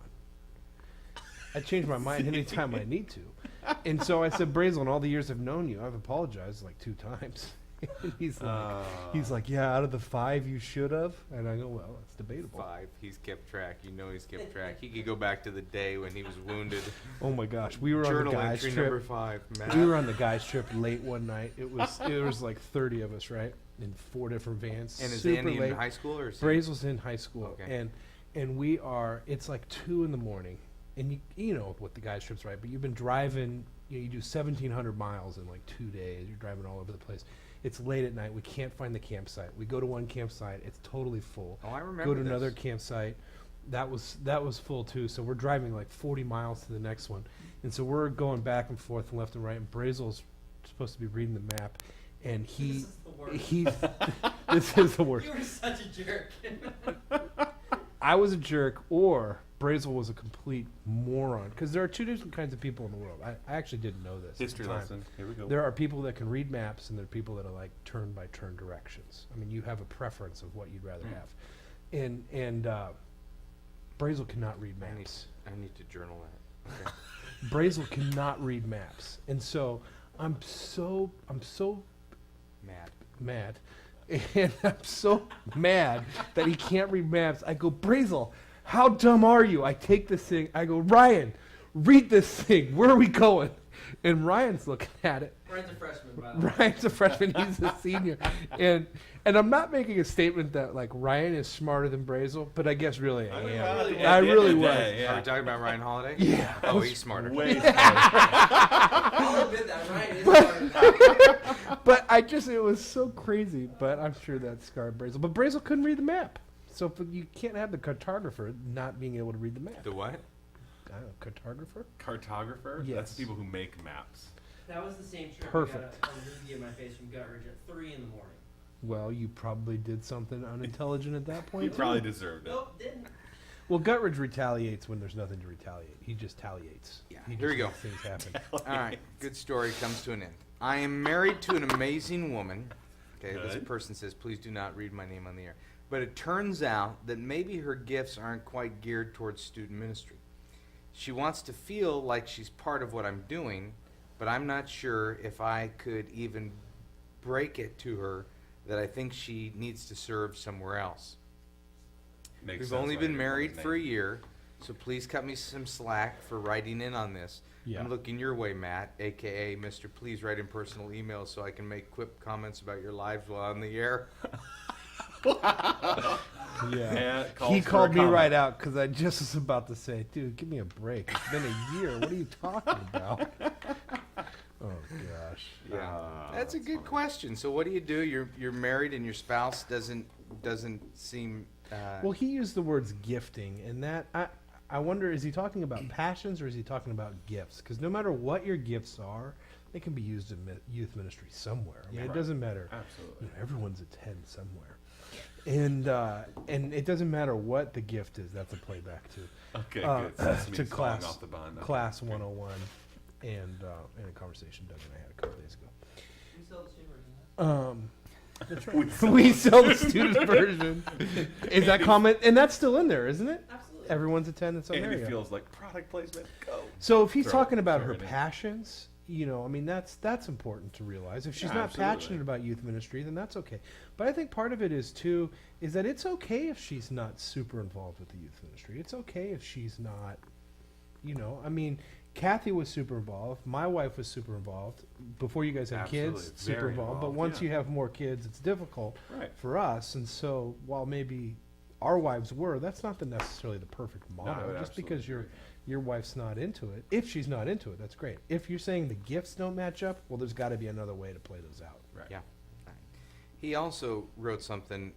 I change my mind anytime I need to. And so I said, Brazel, in all the years I've known you, I've apologized like 2 times. And he's like, yeah, out of the 5 you should have. And I go, well, it's debatable. 5. He's kept track. You know he's kept track. He could go back to the day when he was wounded. Oh my gosh, we were on the Journal guys entry trip. number 5. Matt. We were on the guys trip late one night. It was like 30 of us, right, in 4 different vans. And is super Andy late. in high school or is he? Brazel's in high school, Okay. and we are. It's like 2 in the morning, and you know what the guys trips, right? But you've been driving. You do 1,700 miles in like 2 days. You're driving all over the place. It's late at night. We can't find the campsite. We go to one campsite. It's totally full. Oh, I remember Go to this. another campsite. That was full too. So we're driving like 40 miles to the next one, and so we're going back and forth, left and right. And Brazel's supposed to be reading the map, and This is the worst. he's this is the worst. You were such a jerk. I was a jerk, or Brazel was a complete moron. Because there are 2 different kinds of people in the world. I actually didn't know this. at the History time. lesson. Here we go. There are people that can read maps, and there are people that are like turn-by-turn directions. I mean, you have a preference of what you'd rather have. And Brazel cannot read I need, maps. I need to journal that. Okay. Brazel cannot read maps. And so I'm so Matt. mad. And I'm so mad that he can't read maps. I go, Brazel, how dumb are you? I take this thing. I go, Ryan, read this thing. Where are we going? And Ryan's looking at it. Ryan's a freshman, by the way. Ryan's a freshman. He's a senior. And I'm not making a statement that like Ryan is smarter than Brazel, but I guess really I am. really I At the end really of the was. day, Are yeah. we talking about Ryan Holiday? Yeah. Oh, he's smarter. Way I'll admit that. Ryan is smarter than that. But it was so crazy. But I'm sure that scarred Brazel. But Brazel couldn't read the map. So you can't have the cartographer not being able to read the map. The what? I don't know, cartographer? Cartographer? Yes. That's people who make maps. That was the same trip. Perfect. I got a loogie in my face from Guttridge at 3 in the morning. Well, you probably did something unintelligent at that point. You too. probably deserved it. Nope, didn't. Well, Guttridge retaliates when there's nothing to retaliate. He just taliates. Yeah, He here we just go. makes things happen. All right, good story comes to an end. I am married to an amazing woman. Okay, this Good. person says, please do not read my name on the air. But it turns out that maybe her gifts aren't quite geared towards student ministry. She wants to feel like she's part of what I'm doing, but I'm not sure if I could even break it to her that I think she needs to serve somewhere else. Makes We've sense only why been you're married calling for a name. year, so please cut me some slack for writing in on this. Yeah. I'm looking your way, Matt, a.k.a. Mr. Please write in personal emails so I can make quip comments about your lives while on the air. Yeah. calls He for a called me comment. right out because I just was about to say, dude, give me a break. It's been a year. What are you talking about? Oh, gosh. Yeah, that's a good question. So what do you do? You're married and your spouse doesn't seem. Well, he used the words gifting, and that I wonder, is he talking about passions or is he talking about gifts? Because no matter what your gifts are, they can be used in youth ministry somewhere. I mean, it Right. doesn't matter. Absolutely. You know, everyone's a 10 somewhere. And it doesn't matter what the gift is. That's a playback to Okay, good. So this to means class falling off the bond. Okay, class good. 101 and a conversation Doug and I had a couple days ago. We sell the student version. That's right. We sell the student version. Is that comment? And that's still in there, isn't it? Absolutely. Everyone's a 10 and so there Andy you go. feels like product placement. Go. So if he's Throw talking it- about throw her it in. passions, you know, I mean, that's important to realize. If she's Yeah, not absolutely. passionate about youth ministry, then that's okay. But I think part of it is too, is that it's okay if she's not super involved with the youth ministry. It's okay if she's not, you know, I mean, Kathy was super involved. My wife was super involved. Before you guys had Absolutely. kids, super Very involved. But involved, once yeah. you have more kids, it's difficult Right. for us. And so while maybe our wives were, that's not necessarily the perfect model. I would Just because absolutely your wife's not into it. If she's not into it, that's great. If you're saying the gifts don't match up, well, there's got to be another way to play those out. Right. Yeah. He also wrote something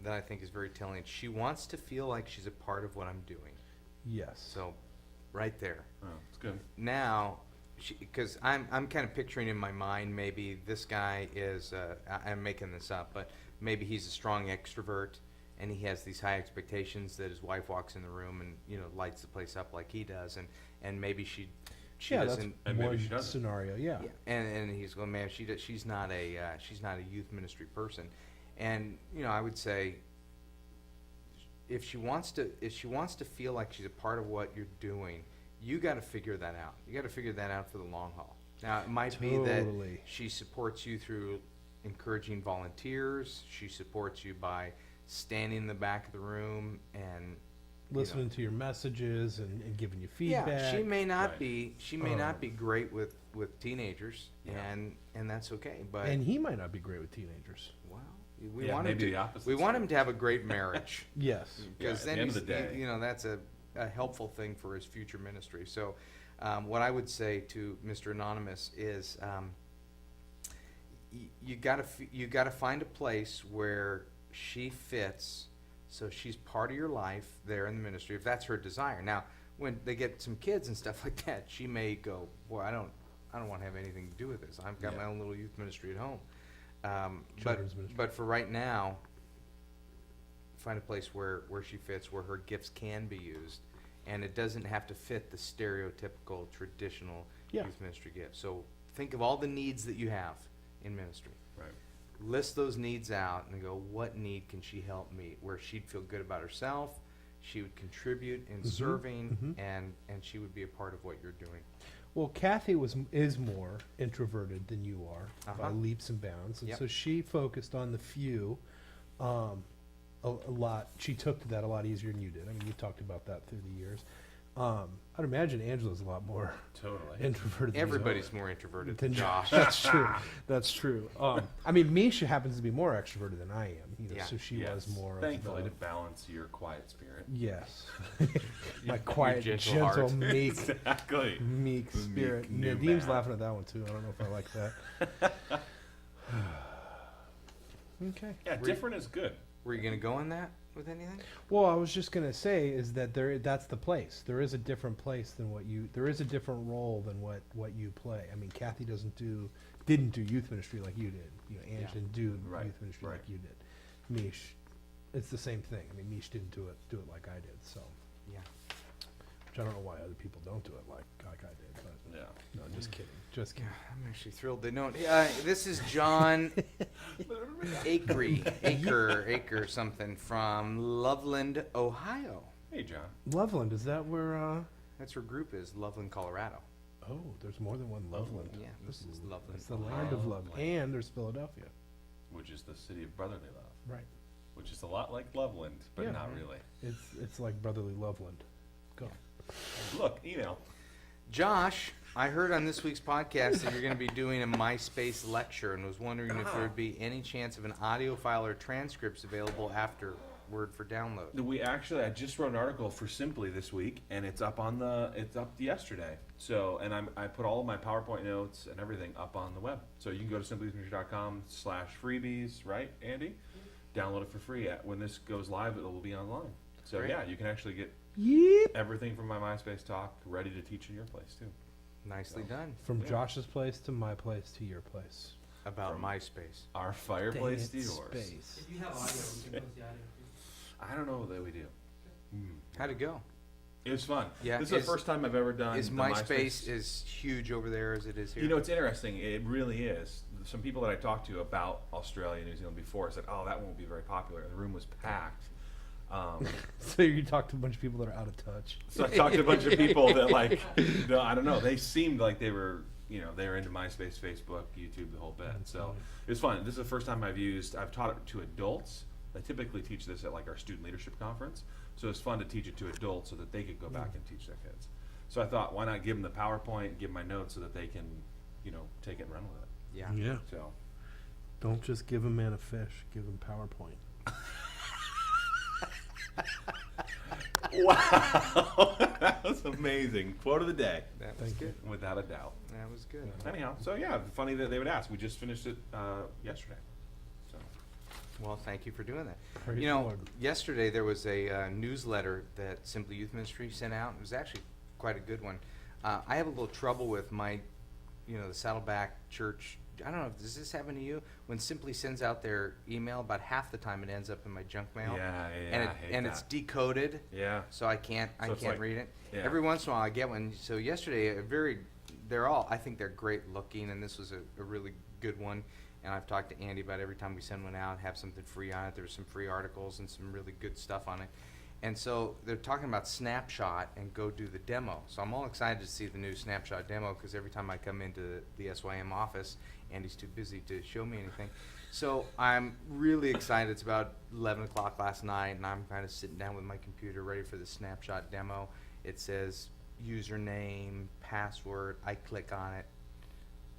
that I think is very telling. She wants to feel like she's a part of what I'm doing. Yes. So, right there. Oh, it's good. Now, because I'm kind of picturing in my mind maybe this guy is I'm making this up, but maybe he's a strong extrovert and he has these high expectations that his wife walks in the room and lights the place up like he does, and maybe she yeah, that's doesn't. And maybe one she doesn't. scenario. Yeah. Yeah, and he's going, man, she's not a youth ministry person, and I would say if she wants to feel like she's a part of what you're doing, you got to figure that out. You got to figure that out for the long haul. Now it might be that Totally. she supports you through encouraging volunteers. She supports you by standing in the back of the room and Listening to your messages and giving you feedback. yeah, she may not Right. be great with teenagers, Yeah. and that's okay. But And he might not be great with teenagers. well, we Yeah, want maybe him the to. opposite We want side. him to have a great marriage Yes. because Yeah, at then the end of he's- the day. that's a helpful thing for his future ministry. So, what I would say to Mr. Anonymous is, you gotta find a place where she fits. So she's part of your life there in the ministry, if that's her desire. Now, when they get some kids and stuff like that, she may go, "Boy, I don't want to have anything to do with this. I've got Yeah. my own little youth ministry at home." Children's ministry. But for right now, find a place where she fits, where her gifts can be used, and it doesn't have to fit the stereotypical traditional Yeah. youth ministry gift. So think of all the needs that you have in ministry. Right. List those needs out and go, what need can she help meet? Where she'd feel good about herself, she would contribute in serving, and she would be a part of what you're doing. Well, Kathy is more introverted than you are by Uh-huh. leaps and bounds, and Yep. so she focused on the few a lot. She took to that a lot easier than you did. I mean, you talked about that through the years. I'd imagine Angela's a lot more Totally. introverted. than you are. Everybody's more introverted Than than Josh. That's true. That's true. I mean, Misha happens to be more extroverted than I am. Yeah. So she Yes. was more. Thankfully, of to balance your quiet spirit. yes, my quiet, gentle gentle, heart. meek, Exactly. meek The spirit. meek new Nadim's man. laughing at that one too. I don't know if I like that. Okay. Yeah, different is good. Were you going to go on that with anything? Well, I was just gonna say is that that's the place. There is a different place than there is a different role than what you play. I mean, Kathy didn't do youth ministry like you did. Ange Yeah. didn't do Right, youth ministry right. like you did. Mish, it's the same thing. I mean, Mish didn't do it like I did. So, Yeah. which I don't know why other people don't do it like I did. But Yeah. no, just kidding. Just kidding. I'm actually thrilled they don't. This is John Aker something from Loveland, Ohio. Hey, John. Loveland, is that where? That's where group is, Loveland, Colorado. Oh, there's more than one Loveland. Yeah, this is Loveland. It's the land of love, and there's Philadelphia. Which is the city of brotherly love. Right. Which is a lot like Loveland, but Yeah. not really. It's like brotherly Loveland. Go. Look, email. Josh I heard on this week's podcast that you're going to be doing a MySpace lecture, and was wondering if there would be any chance of an audio file or transcripts available afterward for download. I just wrote an article for Simply this week, and it's up yesterday. So, and I put all of my PowerPoint notes and everything up on the web. So you can go to simplythemissary.com/freebies, right, Andy? Download it for free. When this goes live, it will be online. So Great. yeah, you can actually get everything from my MySpace talk ready to teach in your place too. Nicely done. From Yeah. Josh's place to my place to your place. About MySpace. Our fireplace to Dang it, yours. space. If you have audio, we can post the audio too. I don't know that we do. How'd it go? It was fun. Yeah, This is the first time I've ever done Is the MySpace as huge over there as it is here? You know, it's interesting. It really is. Some people that I talked to about Australia and New Zealand before said, "Oh, that won't be very popular." The room was packed. So you talk to a bunch of people that are out of touch. So I talked to a bunch of people that I don't know. They seemed like they were into MySpace, Facebook, YouTube, the whole bit. So it was fun. This is the first time I've taught it to adults. I typically teach this at like our student leadership conference. So it's fun to teach it to adults so that they could go back and teach their kids. So I thought, why not give them the PowerPoint, give them my notes so that they can, take it and run with it. Yeah. Yeah. So Don't just give a man a fish. Give him PowerPoint. wow, that was amazing. Quote of the day, That was Thank you. good. without a doubt. That was good. Anyhow, so yeah, funny that they would ask. We just finished it yesterday. So Well, thank you for doing that. Praise You the know, Lord. yesterday there was a newsletter that Simply Youth Ministry sent out. It was actually quite a good one. I have a little trouble with my, the Saddleback Church. I don't know, does this happen to you? When Simply sends out their email, about half the time it ends up in my junk mail. yeah, And I hate it's that. decoded, Yeah. so I can't it's like- read it. yeah. Every once in a while I get one. So yesterday, I think they're great looking, and this was a really good one. And I've talked to Andy about every time we send one out, have something free on it. There were some free articles and some really good stuff on it. And so they're talking about Snapshot and go do the demo. So I'm all excited to see the new Snapshot demo, because every time I come into the SYM office, Andy's too busy to show me anything. So I'm really excited. It's about 11 o'clock last night, and I'm kind of sitting down with my computer ready for the Snapshot demo. It says username, password. I click on it.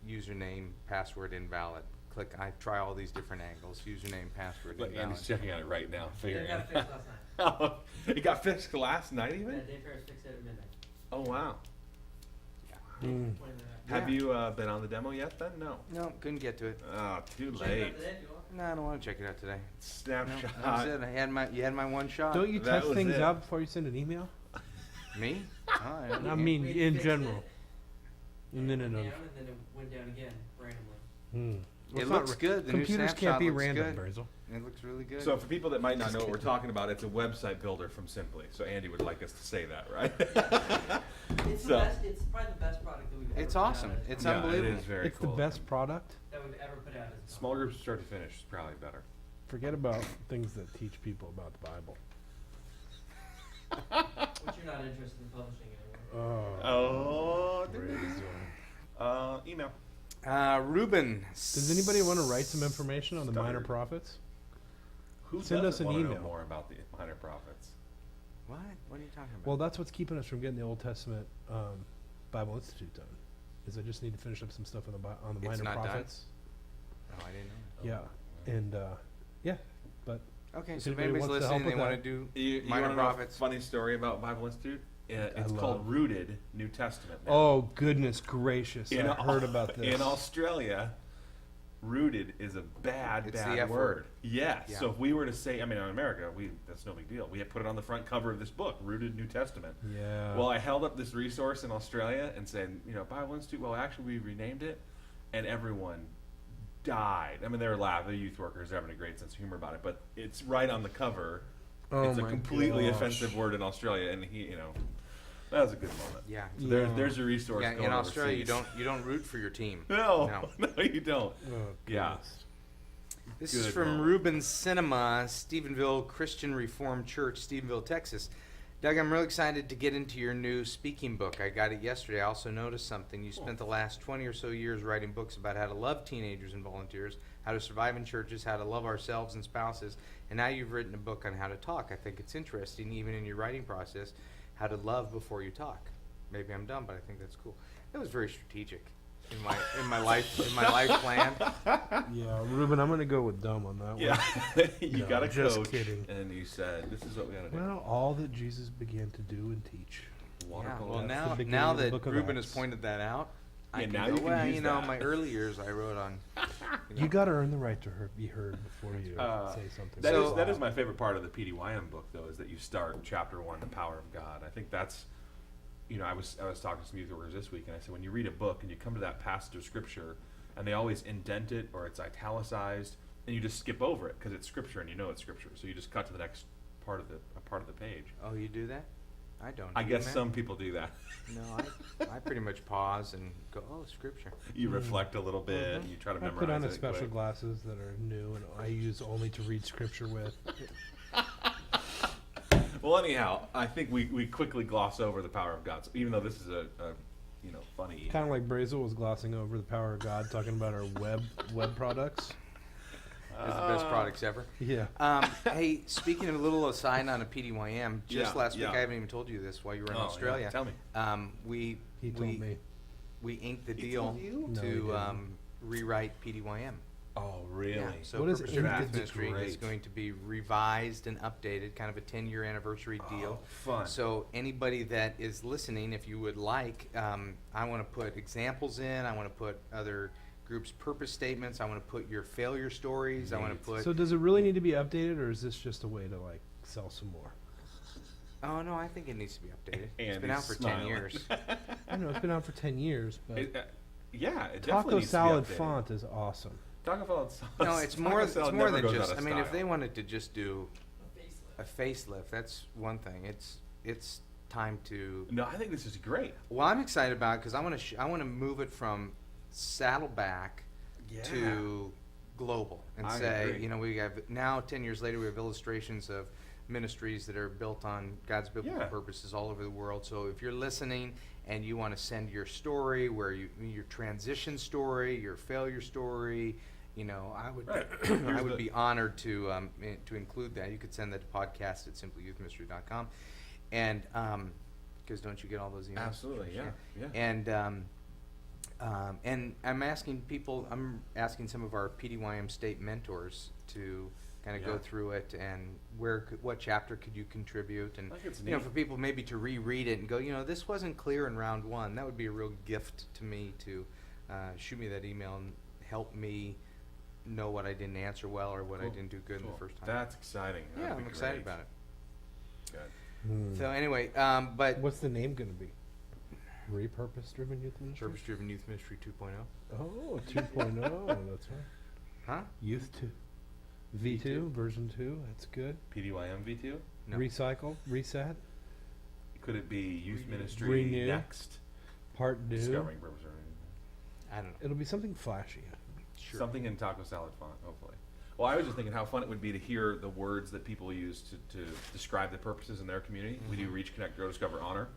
Username, password invalid. Click. I try all these different angles. Username, password Look, invalid. Andy's checking on it right now, They figuring got it it fixed last night. out. It got fixed last night Yeah, even? Dave Harris fixed it at midnight. Oh wow. Mm. 20 minutes. Have Yeah. you been on the demo yet then? No. No, couldn't get to it. Oh, too Check it late. out today if you want. No, I don't want to check it out today. No, Snapshot. that was it. You had my one shot. Don't you that test was things it. out before you send an email? Me? Oh, yeah. I mean, We in fixed general. it, And then it it. went down, and then it went down again randomly. It looks good. The new Computers Snapshot can't be looks random, good. Basil. It looks really good. So for people that might not know what we're talking about, it's a website builder from Simply. So Andy would like us to say that, right? It's So- the best. It's probably the best product that we've ever It's put out awesome. as a It's company. unbelievable. It is very It's cool. the best product. That we've ever put out as a Small company. groups start to finish is probably better. Forget about things that teach people about the Bible. Which you're not interested in publishing anymore. Oh, Basil. email. Reuben. Does anybody want to write some information on the minor Stuttered. prophets? Who Send us doesn't an wanna know email. more about the minor prophets? What? What are you talking about? Well, that's what's keeping us from getting the Old Testament Bible Institute done. Is I just need to finish up some stuff on the It's minor not done? prophets. Oh, I didn't know. Yeah, and yeah, but Okay, If so if anybody anybody's wants to help listening, they with want to that. do You minor wanna know a prophets. funny story about Bible Institute? It's called love- Rooted New Testament. now. oh goodness gracious, In I Au- heard about this. In Australia, rooted is a bad, It's the bad F word. word. Yes. Yeah. So if we were to say, in America, that's no big deal. We had put it on the front cover of this book, Rooted New Testament. Yeah. Well, I held up this resource in Australia and said, Bible Institute. Well, actually, we renamed it, and everyone died. They were laughing. The youth workers are having a great sense of humor about it, but it's right on the cover. Oh It's a my completely gosh. offensive word in Australia, and that was a good moment. Yeah. So Yeah. there's a resource. Yeah, going in Australia, overseas. you don't root for your team. No, no, you don't. Oh, Yeah. goodness. This is Good from moment. Reuben Cinema, Stephenville Christian Reformed Church, Stephenville, Texas. Doug, I'm really excited to get into your new speaking book. I got it yesterday. I also noticed something. You spent the last 20 or so years writing books about how to love teenagers and volunteers, how to survive in churches, how to love ourselves and spouses, and now you've written a book on how to talk. I think it's interesting, even in your writing process, how to love before you talk. Maybe I'm dumb, but I think that's cool. That was very strategic in my life plan. Yeah, Ruben, I'm going to go with dumb on that Yeah, one. you No, got a just coach, kidding. and you said, "This is what we got to do." Well, all that Jesus began to do and teach. Water Yeah, polo. well, That's now the beginning now of the that book of Ruben has Acts. pointed that out, I Yeah, can now go, you can well, use you know, that. my early years I wrote on. You got to earn the right to be heard before you say something. That is my favorite part of the PDYM book, though, is that you start chapter 1, the power of God. I think that's, I was talking to some youth workers this week, and I said, when you read a book and you come to that passage of scripture, and they always indent it or it's italicized, and you just skip over it because it's scripture and you know it's scripture, so you just cut to the next part of the page. Oh, you do that? I don't. I do guess that. some people do that. No, I pretty much pause and go, oh, scripture. You reflect a little bit, and you try to I memorize put on it a special quick. glasses that are new and I use only to read scripture with. Well, anyhow, I think we quickly gloss over the power of God. So even though this is a funny. Kind of like Brazel was glossing over the power of God, talking about our web products. It's the best products ever. Yeah. Hey, speaking of a little aside on a PDYM, just Yeah, last week yeah. I haven't even told you this while you were in Oh, yeah. Australia. Tell me. He told me. We inked the He deal told you? No, he to didn't. rewrite PDYM. Oh, really? Yeah, so What is Purpose Driven inked? Youth Ministry is Great. going to be revised and updated, kind of a 10-year anniversary deal. Oh, fun. So anybody that is listening, if you would like, I want to put examples in. I want to put other groups' purpose statements. I want to put your failure stories. I want to put. So does it really need to be updated, or is this just a way to like sell some more? Oh no, I think it needs to be updated. It's been Andy's out for smiling. 10 years. I know it's been out for 10 years, but It definitely taco needs to be salad updated. font is awesome. Taco salad. No, it's taco more. salad It's more never than goes just. out I of mean, if style. they wanted to just do A facelift. a facelift, that's one thing. It's time to. No, I think this is great. Well, I'm excited about it because I want to. I want to move it from Saddleback to global and I say, agree. we have now 10 years later, we have illustrations of ministries that are built on God's biblical Yeah. purposes all over the world. So if you're listening and you want to send your story, your transition story, your failure story, I would Right. I Here's would the- be honored to include that. You could send that to podcast@simpleyouthministry.com, and because don't you get all those emails? Absolutely, yeah, yeah. And I'm asking people. I'm asking some of our PDYM state mentors to kind of Yeah. go through it and what chapter could you contribute, and I think it's for neat. people maybe to reread it and go, this wasn't clear in round one. That would be a real gift to me to shoot me that email and help me know what I didn't answer well or what I Cool, didn't do good in cool. the first time. That's exciting. yeah, That'd I'm be excited great. about it. Good. So anyway, but What's the name going to be? Repurpose Driven Youth Ministry? Purpose Driven Youth Ministry 2.0. Oh, 2.0. That's right. Huh? Youth 2. V2, version 2. That's good. PDYM V2? No. Recycle, reset, Could it be Youth Ministry Renew. Next? part 2. Discovering purpose or anything? I don't know. It'll be something flashy. Sure. Something in taco salad font, hopefully. Well, I was just thinking how fun it would be to hear the words that people use to describe the purposes in their community. We do Reach, Connect, Grow, Discover, Honor.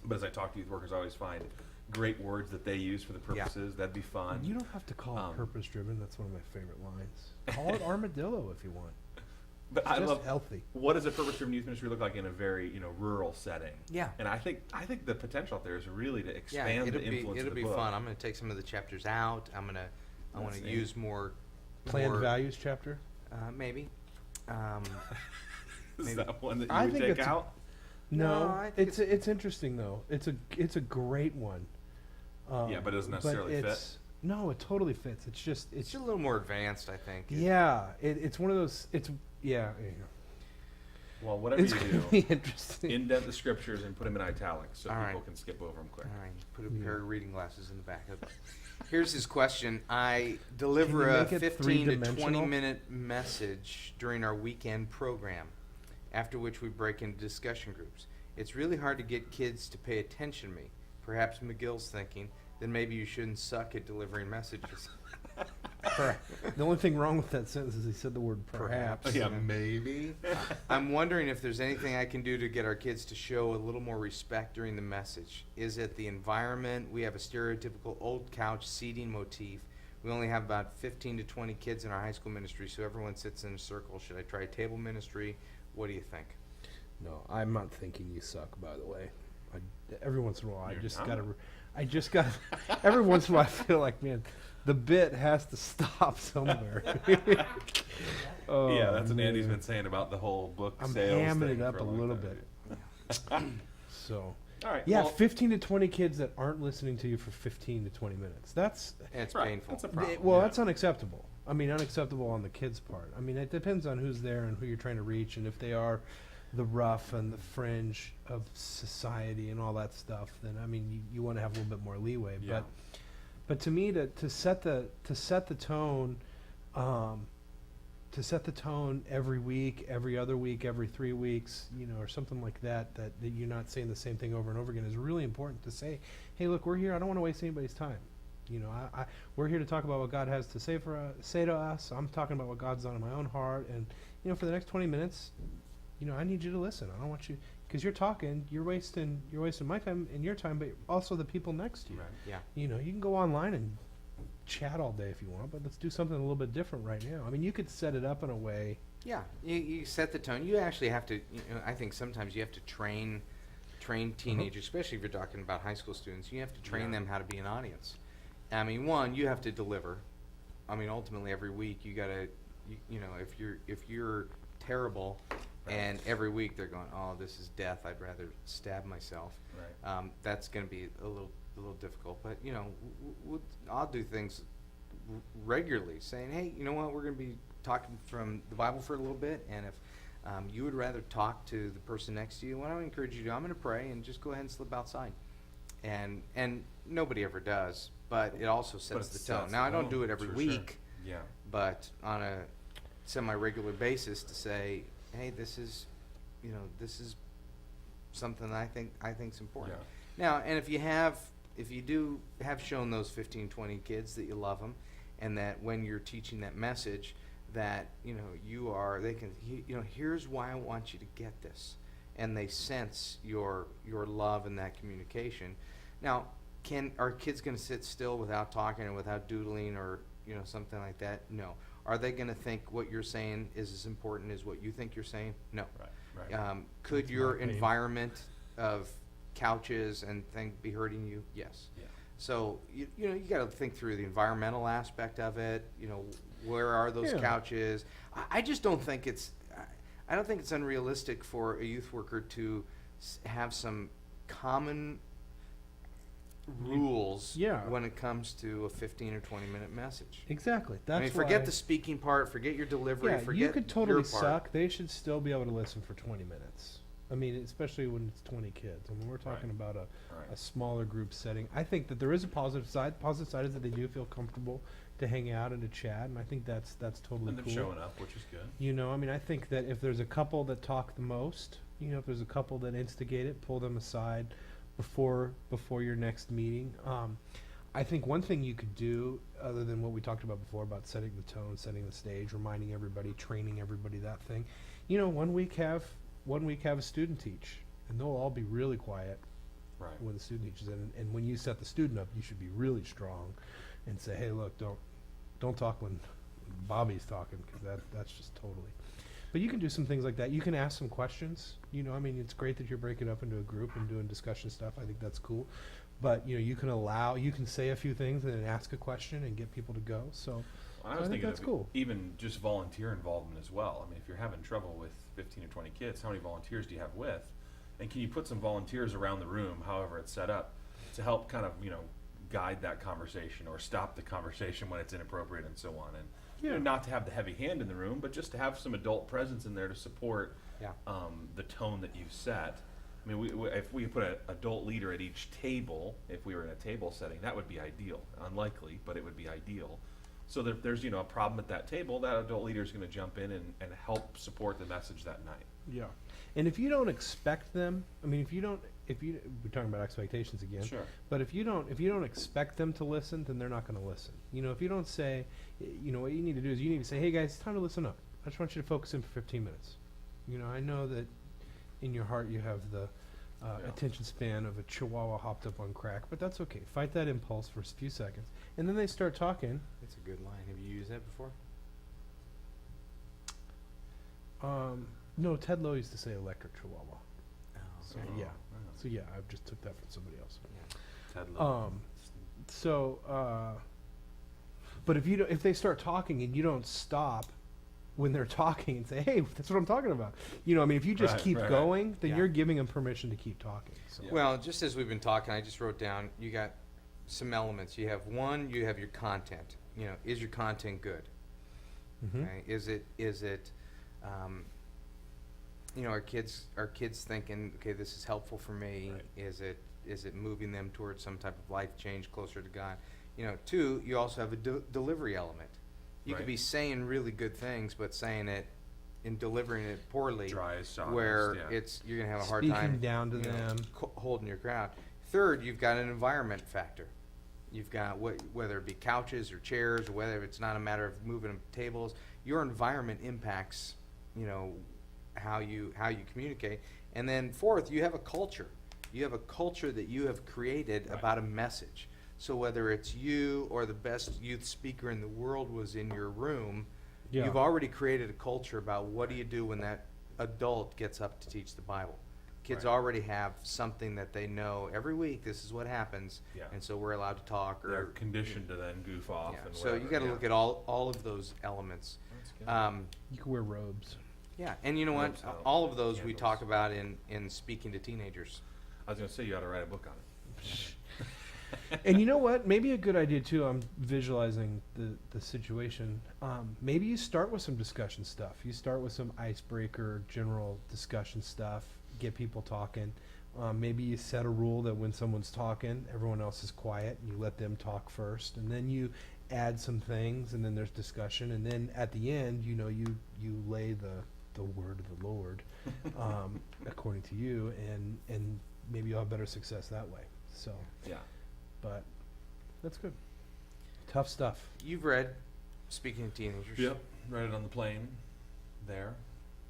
But as I talk to youth workers, I always find great words that they use for the Yeah. purposes. That'd be fun. You don't have to call it purpose driven. That's one of my favorite lines. Call it armadillo if you want. But I Just love healthy. what does a purpose-driven youth ministry look like in a very rural setting? Yeah. And I think the potential out there is really to Yeah, expand it'll the influence it'll of the be book. fun. I'm going to take some of the chapters out. I want That's to neat. use more Planned more, values chapter. Maybe. Is maybe. that one that you I would think take it's- out? No, I think it's interesting though. It's a great one. Yeah, but it doesn't necessarily fit. it's, No, it totally fits. It's just It's a little more advanced, I think. yeah. It's one of those. It's yeah. There you go. Well, whatever It's you gonna do, be interesting. indent the scriptures and put them in italics so All people right. can skip over them quick. All right, put a Yeah. pair of reading glasses in the back of it. Here's his question. I deliver Can you a make it 15 to 20 three-dimensional? minute message during our weekend program, after which we break into discussion groups. It's really hard to get kids to pay attention to me. Perhaps McGill's thinking, then maybe you shouldn't suck at delivering messages. The only thing wrong with that sentence is he said the word perhaps. Yeah, maybe. I'm wondering if there's anything I can do to get our kids to show a little more respect during the message. Is it the environment? We have a stereotypical old couch seating motif. We only have about 15 to 20 kids in our high school ministry, so everyone sits in a circle. Should I try table ministry? What do you think? No, I'm not thinking you suck. By the way, every once in a while, I You're just not? gotta. I just got every once in a while I feel like, man, the bit has to stop somewhere. Oh, Yeah, that's what man. Andy's been saying about the whole book I'm sales hamming thing it up for a long little time. bit. So, All right. yeah, well, 15 to 20 kids that aren't listening to you for 15 to 20 minutes. That's It's right, painful. That's a problem. well, yeah. that's unacceptable. I mean, unacceptable on the kids' part. I mean, it depends on who's there and who you're trying to reach, and if they are the rough and the fringe of society and all that stuff, then I mean, you want to have a little bit more leeway. Yeah. But to me, to set the tone, to set the tone every week, every other week, every 3 weeks, or something like that, that you're not saying the same thing over and over again is really important to say. Hey, look, we're here. I don't want to waste anybody's time. We're here to talk about what God has to say to us. I'm talking about what God's done in my own heart, and for the next 20 minutes, I need you to listen. I don't want you, because you're talking, you're wasting my time and your time, but also the people next to you. Right. Yeah. You can go online and chat all day if you want, but let's do something a little bit different right now. I mean, you could set it up in a way. Yeah, you set the tone. You actually have to. I think sometimes you have to train teenagers, especially if you're talking about high school students. You have to train them how to be an audience. I mean, one, you have to deliver. I mean, ultimately, every week you gotta, if you're terrible, and every week they're going, oh, this is death. I'd rather stab myself. Right. That's going to be a little difficult. But I'll do things regularly, saying, hey, you know what, we're going to be talking from the Bible for a little bit, and if you would rather talk to the person next to you, what I would encourage you to do, I'm going to pray and just go ahead and slip outside. And nobody ever does, but it also sets the tone. Now, I don't do it every week, Yeah. but on a semi-regular basis to say, hey, this is something I think's important. Yeah. Now, and if you do have shown those 15, 20 kids that you love them, and that when you're teaching that message, that they can here's why I want you to get this, and they sense your love in that communication. Now, are kids going to sit still without talking or without doodling or something like that? No. Are they going to think what you're saying is as important as what you think you're saying? No. Right. Could That's your my opinion. environment of couches and things be hurting you? Yes. Yeah. So you got to think through the environmental aspect of it. Where are those Yeah. couches? I just don't think I don't think it's unrealistic for a youth worker to have some common rules Yeah. when it comes to a 15 or 20-minute message. Exactly. That's I mean, forget why, the speaking part, forget your delivery, yeah, forget you could totally your part. suck. They should still be able to listen for 20 minutes. I mean, especially when it's 20 kids. I mean, we're talking Right. about a Right. smaller group setting. I think that there is a positive side. Positive side is that they do feel comfortable to hang out and to chat, and I think that's totally And them cool. showing up, which is good. I mean, I think that if there's a couple that talk the most, if there's a couple that instigate it, pull them aside before your next meeting. I think one thing you could do, other than what we talked about before, about setting the tone, setting the stage, reminding everybody, training everybody, that thing. One week have a student teach, and they'll all be really quiet Right. when the student teaches. And when you set the student up, you should be really strong, and say, hey, look, don't talk when Bobby's talking, because that's just totally. But you can do some things like that. You can ask some questions. I mean, it's great that you're breaking up into a group and doing discussion stuff. I think that's cool. But you can say a few things and then ask a question and get people to go. So Well, I I was think thinking that's of cool. even just volunteer involvement as well. I mean, if you're having trouble with 15 or 20 kids, how many volunteers do you have with? And can you put some volunteers around the room, however it's set up, to help kind of, guide that conversation or stop the conversation when it's inappropriate and so on. And Yeah. not to have the heavy hand in the room, but just to have some adult presence in there to support Yeah. the tone that you've set. I mean, if we put an adult leader at each table, if we were in a table setting, that would be ideal. Unlikely, but it would be ideal. So that if there's a problem at that table, that adult leader is going to jump in and help support the message that night. Yeah. And if you don't expect them, I mean, we're talking about expectations again. Sure. But if you don't expect them to listen, then they're not going to listen. If you don't say, what you need to do is you need to say, hey guys, it's time to listen up. I just want you to focus in for 15 minutes. I know that in your heart you have the attention span of a chihuahua hopped up on crack, but that's okay. Fight that impulse for a few seconds. And then they start talking. It's a good line. Have you used that before? No, Ted Lowe used to say electric chihuahua. Oh, So okay. yeah. So yeah, I just took that from somebody else. Ted Little. But if they start talking and you don't stop when they're talking and say, "Hey, that's what I'm talking about," if you just Right, keep right. going, then Yeah. you're giving them permission to keep talking. So. Well, just as we've been talking, I just wrote down, you got some elements. You have your content. Is your content good? Mhm. Okay? Is it, are kids thinking, okay, this is helpful for me? Right. Is it moving them towards some type of life change closer to God? Two, you also have a delivery element. You could Right. be saying really good things, but saying it and delivering it poorly, Dry as sawdust, where yeah. you're gonna have a hard Speaking time down to them. holding your crowd. Third, you've got an environment factor. You've got whether it be couches or chairs, or whether it's not a matter of moving tables. Your environment impacts, how you communicate. And then fourth, you have a culture. You have a culture that you have created Right. about a message. So whether it's you or the best youth speaker in the world was in your room, Yeah. you've already created a culture about what do you do when that adult gets up to teach the Bible. Kids Right. already have something that they know every week. This is what happens, Yeah. and so we're allowed to talk. They're Or conditioned to then goof off yeah. and So you whatever, got to yeah. look at all of those elements. That's good. You can wear robes. Yeah, and you know what? Robes help. All of those we Candles. talk about in speaking to teenagers. I was gonna say you ought to write a book on it. And you know what? Maybe a good idea too. I'm visualizing the situation. Maybe you start with some discussion stuff. You start with some icebreaker, general discussion stuff. Get people talking. Maybe you set a rule that when someone's talking, everyone else is quiet. And you let them talk first, and then you add some things, and then there's discussion, and then at the end, you lay the word of the Lord, according to you, and maybe you'll have better success that way. So. Yeah. But that's good. Tough stuff. You've read Speaking to Teenagers. Yep. Read it on the plane there.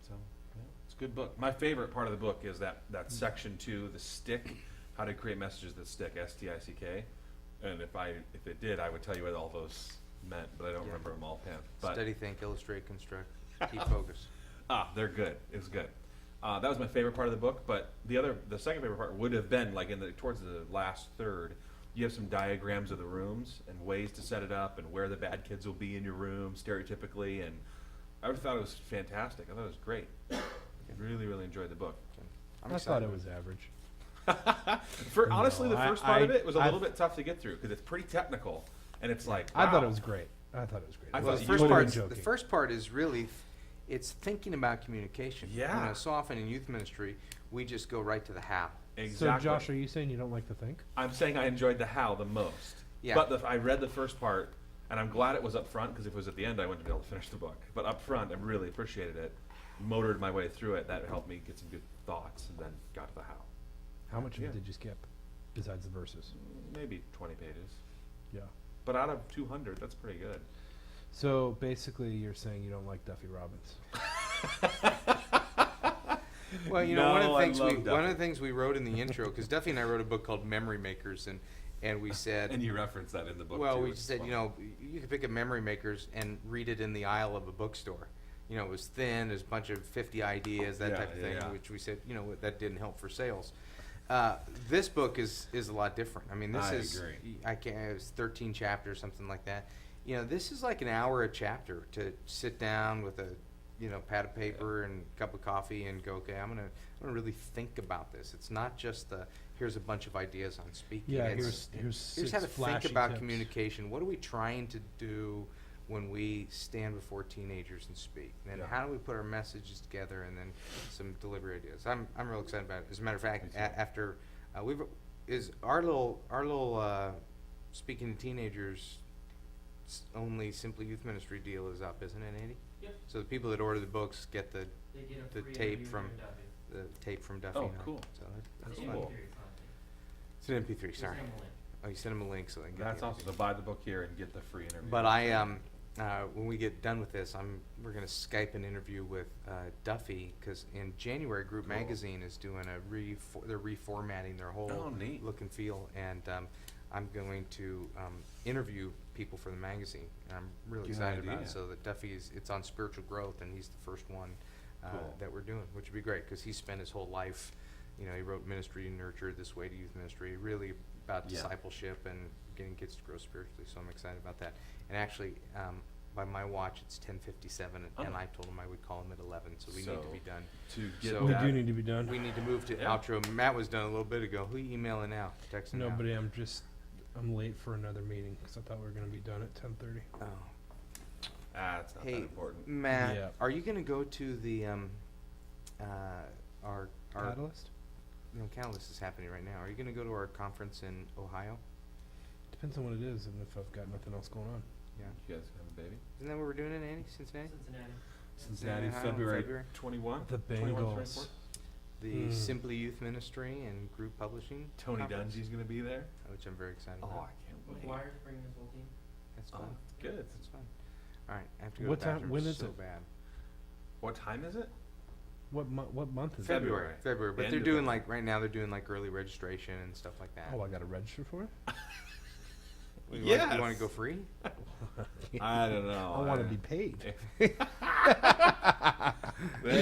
So yeah, it's a good book. My favorite part of the book is that section 2, the stick, how to create messages that stick, STICK. And if it did, I would tell you what all those meant, but I don't Yeah. remember them all pen. But Study, think, illustrate, construct, keep focus. they're good. It's good. That was my favorite part of the book, but the second favorite part would have been like towards the last third. You have some diagrams of the rooms and ways to set it up and where the bad kids will be in your room stereotypically, and I thought it was fantastic. I thought it was great. Really, really enjoyed the book. I'm I excited. thought it was average. Honestly, the No, first part of I- it was a I- little bit tough to get through because it's pretty technical, and it's like I thought wow. it was great. I thought it was great. I Well, thought the you first would've part, been the joking. first part is really, it's thinking about communication. Yeah. So often in youth ministry, we just go right to the how. Exactly. So, Josh, are you saying you don't like to think? I'm saying I enjoyed the how the most. Yeah. But I read the first part, and I'm glad it was up front because if it was at the end, I wouldn't be able to finish the book. But up front, I really appreciated it. Motored my way through it. That helped me get some good thoughts, and then got to the how. How much of Yeah. it did you skip, besides the verses? Maybe 20 pages. Yeah. But out of 200, that's pretty good. So basically, you're saying you don't like Duffy Robbins. Well, No, one I of love the things we wrote in the intro, because Duffy and I wrote a book called Memory Makers, and we said, And you reference that in the book well, too, we which is said, fun. you could pick up Memory Makers and read it in the aisle of a bookstore. It was thin, there's a bunch of 50 ideas, that Yeah, type of yeah, thing, yeah. which we said, that didn't help for sales. This book is a lot different. I mean, this I is, agree. it's 13 chapters, something like that. This is like an hour a chapter to sit down with a, pad of paper and a cup of coffee and go, okay, I'm gonna really think about this. It's not just here's a bunch of ideas on speaking. Yeah, It's, here's here's how to six think flashy about tips. communication. What are we trying to do when we stand before teenagers and speak? And Yeah. how do we put our messages together, and then some delivery ideas? I'm real excited about it. As a matter of fact, Me too. after our little speaking to teenagers only Simply Youth Ministry deal is up, isn't it, Andy? Yep. So the people that order the books get the They get a the free tape interview from with Duffy. tape from Duffy. Oh, and I. cool. So It's that's an fun. cool. MP3, it's not a tape. It's an MP3. Just Sorry. send them a link. Oh, you send them a link so they can get That's the awesome. So buy the book here and get the free interview. But when we get done with this, we're gonna Skype an interview with Duffy, because in January, Group Cool. Magazine is doing they're reformatting their whole Oh, neat. look and feel, and I'm going to interview people for the magazine, and I'm really Good excited about it. idea. So that it's on spiritual growth, and he's the first one Cool. that we're doing, which would be great, because he spent his whole life, he wrote Ministry to Nurture, This Way to Youth Ministry, really about Yeah. discipleship and getting kids to grow spiritually. So I'm excited about that. And actually, by my watch, it's 10:57, and Oh. I told him I would call him at 11, so we need to So, be done. To get So- We that, do need to be done. We need to move to Yeah. outro. Matt was done a little bit ago. Who you emailing now? Texting now? Nobody. I'm late for another meeting because I thought we were going to be done at 10:30. Oh. it's not that Hey, important. Matt, Yeah. are you going to go to the our Catalyst? no, Catalyst is happening right now. Are you going to go to our conference in Ohio? Depends on what it is and if I've got nothing else going on. Yeah. You guys have a baby? Isn't that what we're doing in Annie? Cincinnati? Cincinnati, Ohio in February 21. The 21, Bengals. 24? The Simply Youth Ministry and Group Publishing Tony conference, Dungy's going to be there. which I'm very excited Oh, about. I can't wait. McGuire's bringing his whole team. That's Oh, fun. good. That's fun. All right, I have to go What to the time- bathroom when is so it? bad. What time is it? What month is February. February. But End they're of doing February. like right now. They're doing like early registration and stuff like that. it? Oh, I got to register for it? You want to go free? I don't know. I want to be paid. There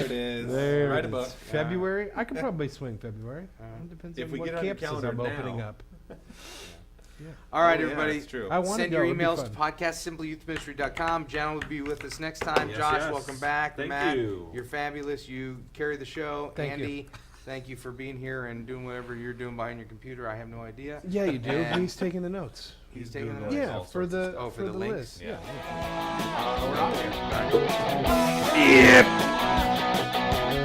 it is. There right it is. above. February? I could probably swing February. Uh, It depends if on we what get on your campuses calendar I'm opening now. up. All right, Oh, yeah, everybody. that's true. I want to Send go. your It'd be emails fun. to podcast@simpleyouthministry.com. Jana will be with us next time. Yes, Josh, yes. welcome back. Thank Matt, you. You're fabulous. You carry the show. Thank you. Andy, thank you for being here and doing whatever you're doing behind your computer. I have no idea. Yeah, you do. And He's taking the notes. He's taking doing the those notes. Yeah, all for sorts of the stuff. Oh, for the links? list. Yeah. We're out here. All right.